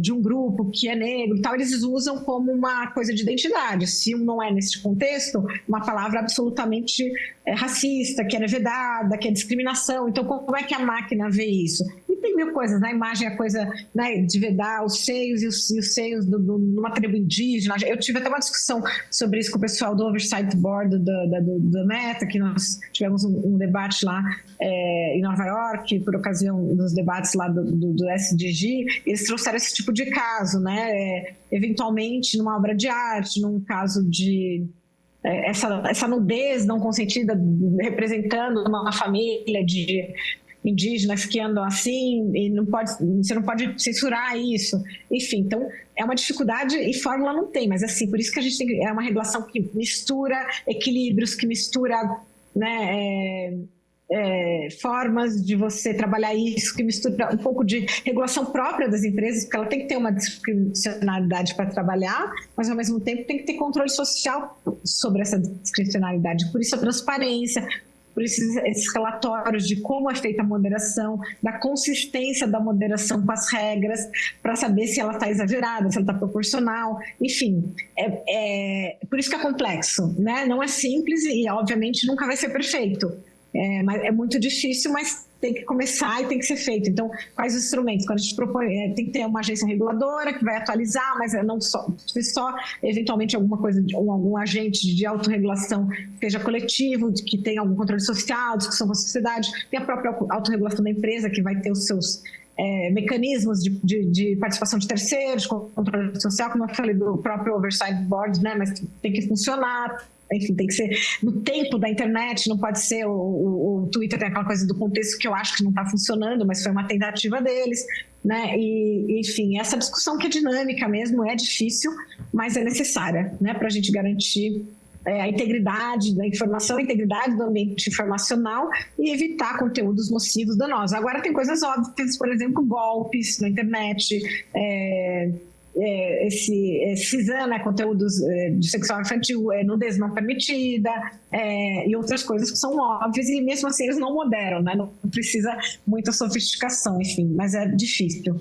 de um grupo que é negro e tal, eles usam como uma coisa de identidade. Se não é nesse contexto, uma palavra absolutamente racista, que é vedada, que é discriminação. Então, como é que a máquina vê isso? E tem mil coisas, na imagem a coisa, né, de vedar os seios e os seios de uma tribo indígena. Eu tive até uma discussão sobre isso com o pessoal do Oversight Board do Meta, que nós tivemos um debate lá em Nova York, por ocasião dos debates lá do SDG. Eles trouxeram esse tipo de caso, né? Eventualmente, numa obra de arte, num caso de... essa nudez não consentida representando uma família de indígenas que andam assim, e você não pode censurar isso. Enfim, então é uma dificuldade e fórmula não tem, mas assim, por isso que a gente tem, é uma regulação que mistura equilíbrios, que mistura, né, formas de você trabalhar isso, que mistura um pouco de regulação própria das empresas, porque ela tem que ter uma discricionalidade para trabalhar, mas ao mesmo tempo tem que ter controle social sobre essa discricionalidade. Por isso a transparência, por esses relatórios de como é feita a moderação, da consistência da moderação com as regras, para saber se ela está exagerada, se ela está proporcional, enfim. Por isso que é complexo, né? Não é simples e, obviamente, nunca vai ser perfeito. Mas é muito difícil, mas tem que começar e tem que ser feito. Então, quais os instrumentos? Quando a gente propõe, tem que ter uma agência reguladora que vai atualizar, mas não só, eventualmente alguma coisa, algum agente de autorregulação que seja coletivo, que tenha algum controle social, discussão com a sociedade. Tem a própria autorregulação da empresa, que vai ter os seus mecanismos de participação de terceiros, controle social, como eu falei do próprio Oversight Board, né? Mas tem que funcionar. Enfim, tem que ser no tempo da internet, não pode ser o Twitter, tem aquela coisa do contexto que eu acho que não está funcionando, mas foi uma tentativa deles, né? E, enfim, essa discussão que é dinâmica mesmo, é difícil, mas é necessária, né? Para a gente garantir a integridade da informação, a integridade do ambiente informacional e evitar conteúdos nocivos danosos. Agora tem coisas óbvias, por exemplo, golpes na internet, CISAM, né, conteúdos de sexual infantil, nudez não permitida, e outras coisas que são óbvias, e mesmo assim eles não moderam, né, não precisa muita sofisticação, enfim, mas é difícil.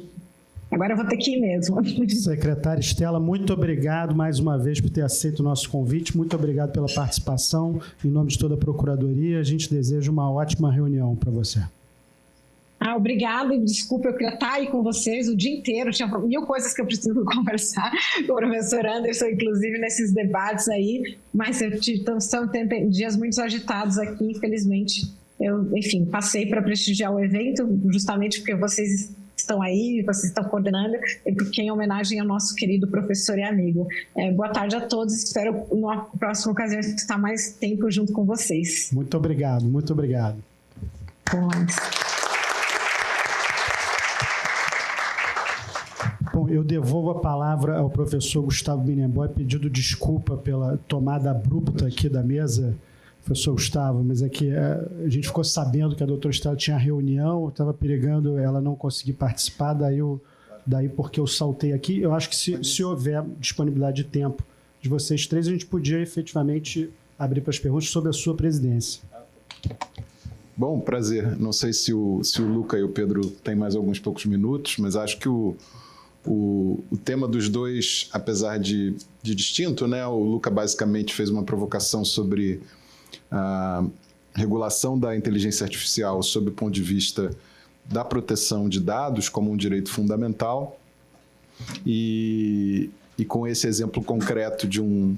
Agora eu vou ter que ir mesmo. Secretária Estela, muito obrigado mais uma vez por ter aceito o nosso convite, muito obrigado pela participação, em nome de toda a Procuradoria, a gente deseja uma ótima reunião para você. Obrigada, e desculpa, eu queria estar aí com vocês o dia inteiro, tinha mil coisas que eu preciso conversar com o professor Anderson, inclusive nesses debates aí, mas são dias muito agitados aqui, infelizmente. Eu, enfim, passei para prestigiar o evento, justamente porque vocês estão aí, vocês estão coordenando, e porque em homenagem ao nosso querido professor e amigo. Boa tarde a todos, espero na próxima ocasião estar mais tempo junto com vocês. Muito obrigado, muito obrigado. Bom, eu devolvo a palavra ao professor Gustavo Binemboy, pedindo desculpa pela tomada abrupta aqui da mesa, professor Gustavo, mas é que a gente ficou sabendo que a doutora Estela tinha reunião, estava perigando ela não conseguir participar, daí porque eu saltei aqui. Eu acho que se houver disponibilidade de tempo de vocês três, a gente podia efetivamente abrir para as perguntas sobre a sua presidência. Bom, prazer. Não sei se o Luca e o Pedro têm mais alguns poucos minutos, mas acho que o tema dos dois, apesar de distinto, né? O Luca basicamente fez uma provocação sobre a regulação da inteligência artificial sob o ponto de vista da proteção de dados como um direito fundamental. E e com esse exemplo concreto de um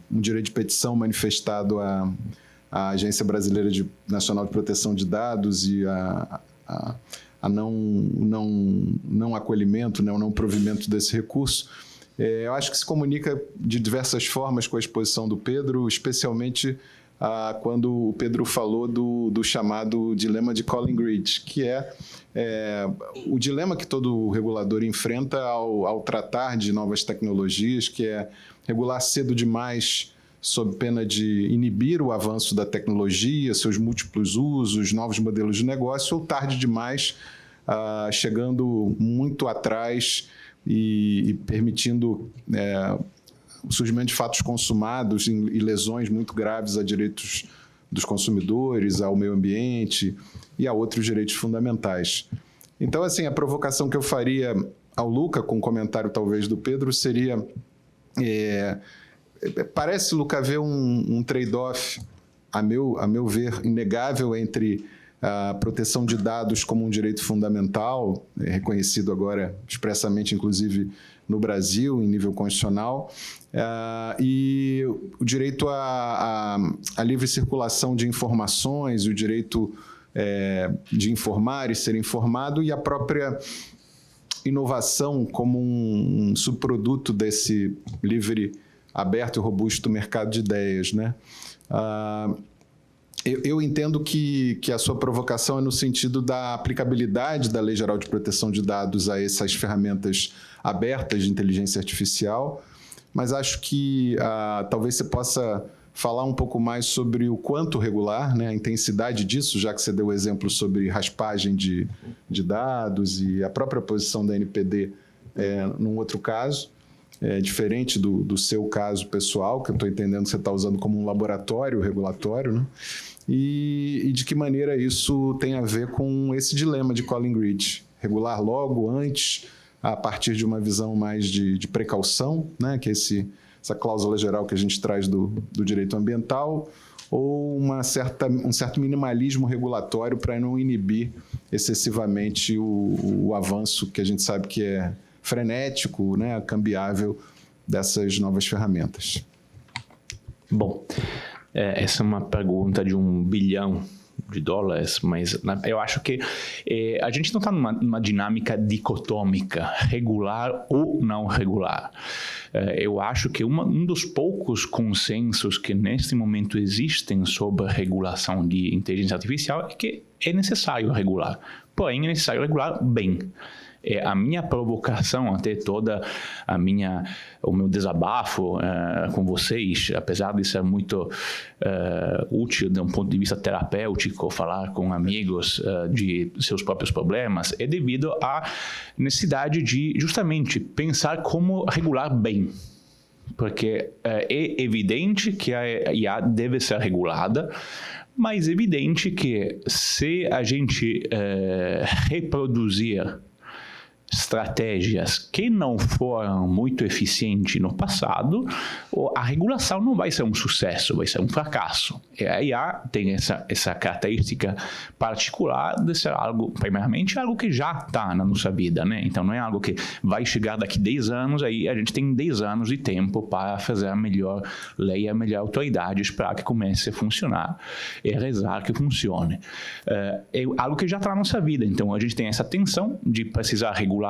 direito de petição manifestado à Agência Brasileira Nacional de Proteção de Dados e a não acolhimento, né, o não provimento desse recurso, eu acho que se comunica de diversas formas com a exposição do Pedro, especialmente quando o Pedro falou do chamado dilema de Collingridge, que é o dilema que todo regulador enfrenta ao tratar de novas tecnologias, que é regular cedo demais sob pena de inibir o avanço da tecnologia, seus múltiplos usos, novos modelos de negócio, ou tarde demais, chegando muito atrás e permitindo o surgimento de fatos consumados e lesões muito graves a direitos dos consumidores, ao meio ambiente e a outros direitos fundamentais. Então, assim, a provocação que eu faria ao Luca, com um comentário talvez do Pedro, seria... parece, Luca, haver um trade-off, a meu ver, inegável entre a proteção de dados como um direito fundamental, reconhecido agora expressamente, inclusive, no Brasil, em nível constitucional, e o direito à livre circulação de informações, o direito de informar e ser informado, e a própria inovação como um subproduto desse livre, aberto e robusto mercado de ideias, né? Eu entendo que a sua provocação é no sentido da aplicabilidade da Lei Geral de Proteção de Dados a essas ferramentas abertas de inteligência artificial, mas acho que talvez você possa falar um pouco mais sobre o quanto regular, né, a intensidade disso, já que você deu o exemplo sobre raspagem de dados e a própria posição da NPD num outro caso, diferente do seu caso pessoal, que eu estou entendendo que você está usando como um laboratório regulatório, né? E de que maneira isso tem a ver com esse dilema de Collingridge, regular logo, antes, a partir de uma visão mais de precaução, né? Que é essa cláusula geral que a gente traz do direito ambiental, ou um certo minimalismo regulatório para não inibir excessivamente o avanço que a gente sabe que é frenético, né, cambiável dessas novas ferramentas. Bom, essa é uma pergunta de $1 bilhão, mas eu acho que a gente não está numa dinâmica dicotômica, regular ou não regular. Eu acho que um dos poucos consensos que neste momento existem sobre a regulação de inteligência artificial é que é necessário regular, porém é necessário regular bem. A minha provocação, até o meu desabafo com vocês, apesar de ser muito útil de um ponto de vista terapêutico, falar com amigos de seus próprios problemas, é devido à necessidade de justamente pensar como regular bem. Porque é evidente que a IA deve ser regulada, mas é evidente que se a gente reproduzir estratégias que não foram muito eficientes no passado, a regulação não vai ser um sucesso, vai ser um fracasso. E a IA tem essa característica particular de ser primeiramente, algo que já está na nossa vida, né? Então, não é algo que vai chegar daqui 10 anos, aí a gente tem 10 anos de tempo para fazer a melhor lei, a melhor autoridade para que comece a funcionar e rezar que funcione. É algo que já está na nossa vida, então a gente tem essa tensão de precisar regular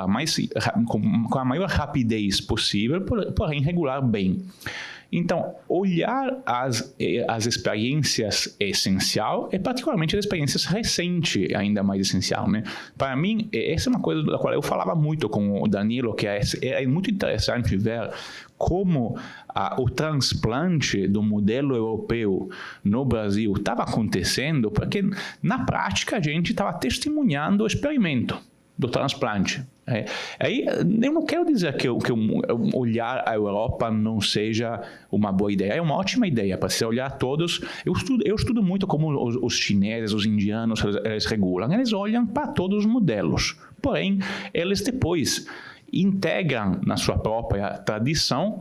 com a maior rapidez possível, porém regular bem. Então, olhar as experiências é essencial, e particularmente as experiências recentes ainda mais essencial, né? Para mim, essa é uma coisa da qual eu falava muito com o Danilo, que é muito interessante ver como o transplante do modelo europeu no Brasil estava acontecendo, porque na prática a gente estava testemunhando o experimento do transplante. Aí eu não quero dizer que olhar a Europa não seja uma boa ideia. É uma ótima ideia para se olhar todos. Eu estudo muito como os chineses, os indianos, eles regulam. Eles olham para todos os modelos. Porém, eles depois integram na sua própria tradição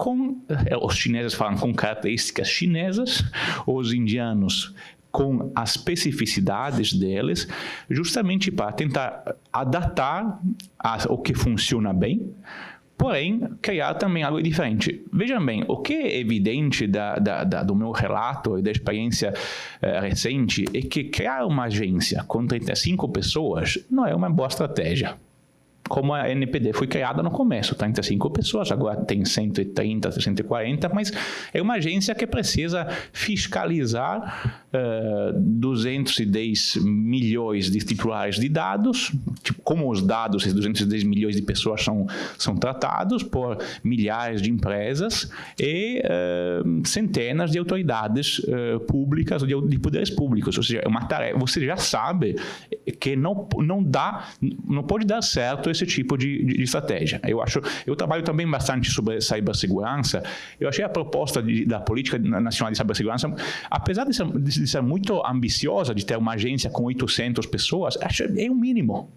os chineses falam com características chinesas, os indianos com as especificidades deles, justamente para tentar adaptar o que funciona bem porém, criar também algo diferente. Vejam bem, o que é evidente do meu relato e da experiência recente é que criar uma agência com 35 pessoas não é uma boa estratégia. Como a NPD foi criada no começo, 35 pessoas, agora tem 130, 140, mas é uma agência que precisa fiscalizar 210 milhões de titulares de dados, tipo, como os dados, esses 210 milhões de pessoas são tratados por milhares de empresas e centenas de autoridades públicas, de poderes públicos. Ou seja, é uma tarefa, você já sabe que não pode dar certo esse tipo de estratégia. Eu trabalho também bastante sobre cibersegurança. Eu achei a proposta da Política Nacional de Cibersegurança, apesar de ser muito ambiciosa, de ter uma agência com 800 pessoas, é o mínimo.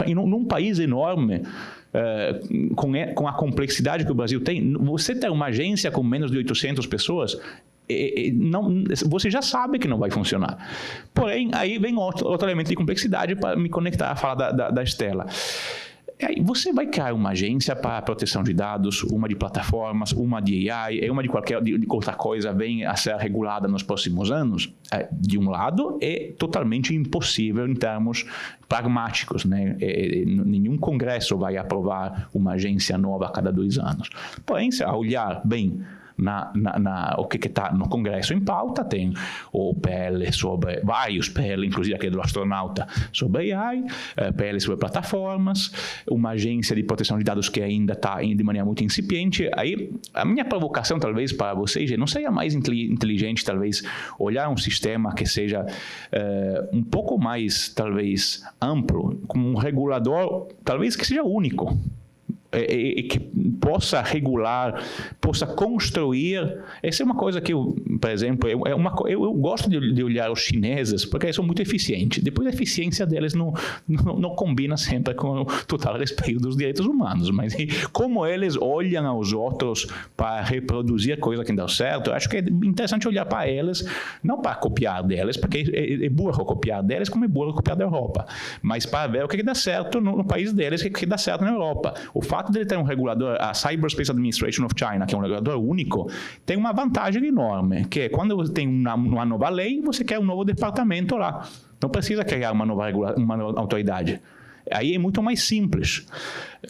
Num país enorme, com a complexidade que o Brasil tem, você ter uma agência com menos de 800 pessoas, você já sabe que não vai funcionar. Porém, aí vem outro elemento de complexidade para me conectar à fala da Estela. Você vai criar uma agência para proteção de dados, uma de plataformas, uma de AI, uma de qualquer outra coisa vem a ser regulada nos próximos anos. De um lado, é totalmente impossível em termos pragmáticos, né? Nenhum congresso vai aprovar uma agência nova a cada 2 anos. Porém, se olhar bem o que está no Congresso em pauta, tem o PL sobre vários PL, inclusive aquele do astronauta, sobre AI, PL sobre plataformas, uma agência de proteção de dados que ainda está de maneira muito incipiente. Aí, a minha provocação, talvez, para vocês, não seria mais inteligente, talvez, olhar um sistema que seja um pouco mais, talvez, amplo, como um regulador, talvez que seja único, e que possa regular, possa construir. Essa é uma coisa que eu, por exemplo, eu gosto de olhar os chineses, porque eles são muito eficientes. Depois a eficiência deles não combina sempre com o total respeito dos direitos humanos, mas como eles olham aos outros para reproduzir coisa que não deu certo, eu acho que é interessante olhar para eles, não para copiar deles, porque é burro copiar deles como é burro copiar da Europa, mas para ver o que dá certo no país deles e o que dá certo na Europa. O fato de ele ter um regulador, a Cyberspace Administration of China, que é um regulador único, tem uma vantagem enorme, que é quando você tem uma nova lei, você quer um novo departamento lá. Não precisa criar uma nova autoridade. Aí é muito mais simples.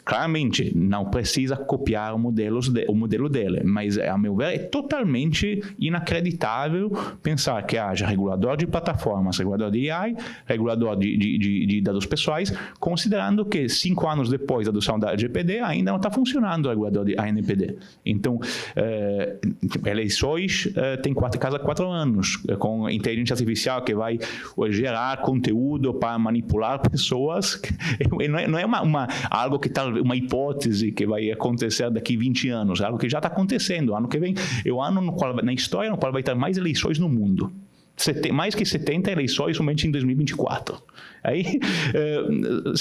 Claramente, não precisa copiar o modelo dele, mas, a meu ver, é totalmente inacreditável pensar que haja regulador de plataformas, regulador de AI, regulador de dados pessoais, considerando que 5 anos depois da adoção da LGPD ainda não está funcionando o regulador de ANPD. Então, eleições tem cada 4 anos, com inteligência artificial que vai gerar conteúdo para manipular pessoas. Não é algo que está uma hipótese que vai acontecer daqui 20 anos, é algo que já está acontecendo. Ano que vem é o ano na história no qual vai ter mais eleições no mundo. Mais que 70 eleições somente em 2024. Aí,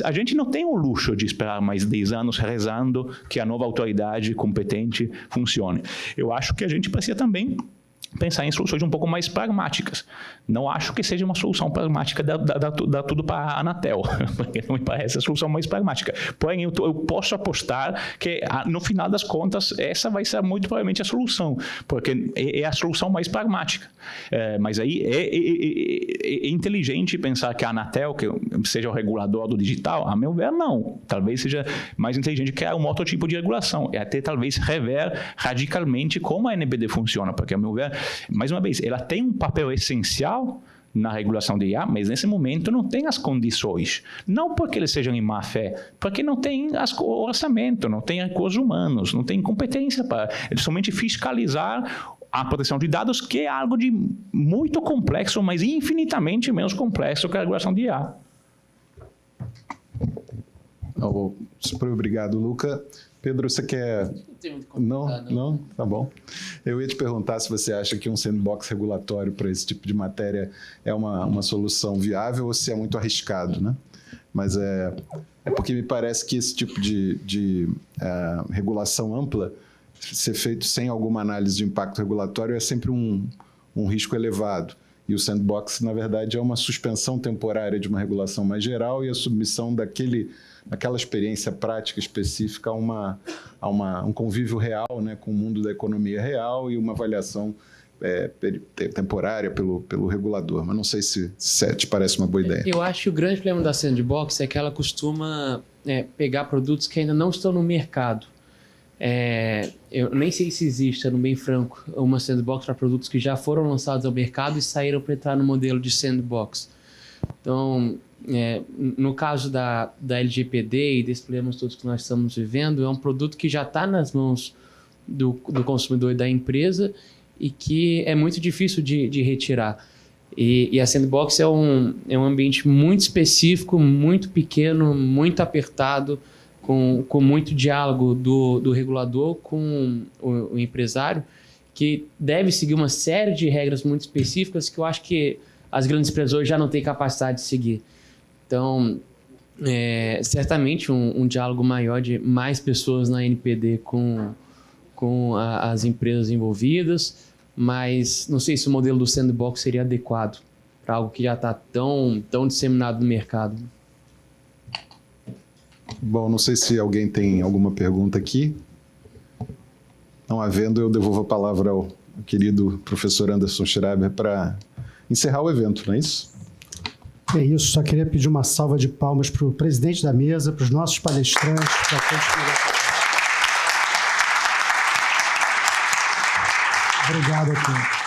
a gente não tem o luxo de esperar mais 10 anos rezando que a nova autoridade competente funcione. Eu acho que a gente precisa também pensar em soluções um pouco mais pragmáticas. Não acho que seja uma solução pragmática dar tudo para a Anatel, porque não me parece a solução mais pragmática. Porém, eu posso apostar que, no final das contas, essa vai ser muito provavelmente a solução, porque é a solução mais pragmática. Mas aí é inteligente pensar que a Anatel, que seja o regulador do digital, a meu ver, não. Talvez seja mais inteligente criar um outro tipo de regulação, e até talvez rever radicalmente como a NPD funciona, porque, a meu ver, mais uma vez, ela tem um papel essencial na regulação de IA, mas nesse momento não tem as condições. Não porque eles sejam em má fé, porque não tem o orçamento, não tem recursos humanos, não tem competência para somente fiscalizar a proteção de dados, que é algo de muito complexo, mas infinitamente menos complexo que a regulação de IA. Super obrigado, Luca. Pedro, você quer... Não? Tá bom. Eu ia te perguntar se você acha que um sandbox regulatório para esse tipo de matéria é uma solução viável ou se é muito arriscado, né? Mas é porque me parece que esse tipo de regulação ampla, ser feito sem alguma análise de impacto regulatório, é sempre um risco elevado. E o sandbox, na verdade, é uma suspensão temporária de uma regulação mais geral e a submissão daquela experiência prática específica a um convívio real, né, com o mundo da economia real e uma avaliação temporária pelo regulador. Mas não sei se te parece uma boa ideia. Eu acho que o grande problema da sandbox é que ela costuma pegar produtos que ainda não estão no mercado. Eu nem sei se existe, sendo bem franco, uma sandbox para produtos que já foram lançados ao mercado e saíram para entrar no modelo de sandbox. Então, no caso da LGPD e desses problemas todos que nós estamos vivendo, é um produto que já está nas mãos do consumidor e da empresa e que é muito difícil de retirar. E a sandbox é um ambiente muito específico, muito pequeno, muito apertado, com muito diálogo do regulador com o empresário, que deve seguir uma série de regras muito específicas que eu acho que as grandes empresas hoje já não têm capacidade de seguir. Então, certamente um diálogo maior de mais pessoas na NPD com as empresas envolvidas, mas não sei se o modelo do sandbox seria adequado para algo que já está tão disseminado no mercado. Bom, não sei se alguém tem alguma pergunta aqui. Não havendo, eu devolvo a palavra ao querido professor Anderson Schreiber para encerrar o evento, não é isso? É isso, só queria pedir uma salva de palmas para o presidente da mesa, para os nossos palestrantes, para todos que... Obrigado a todos.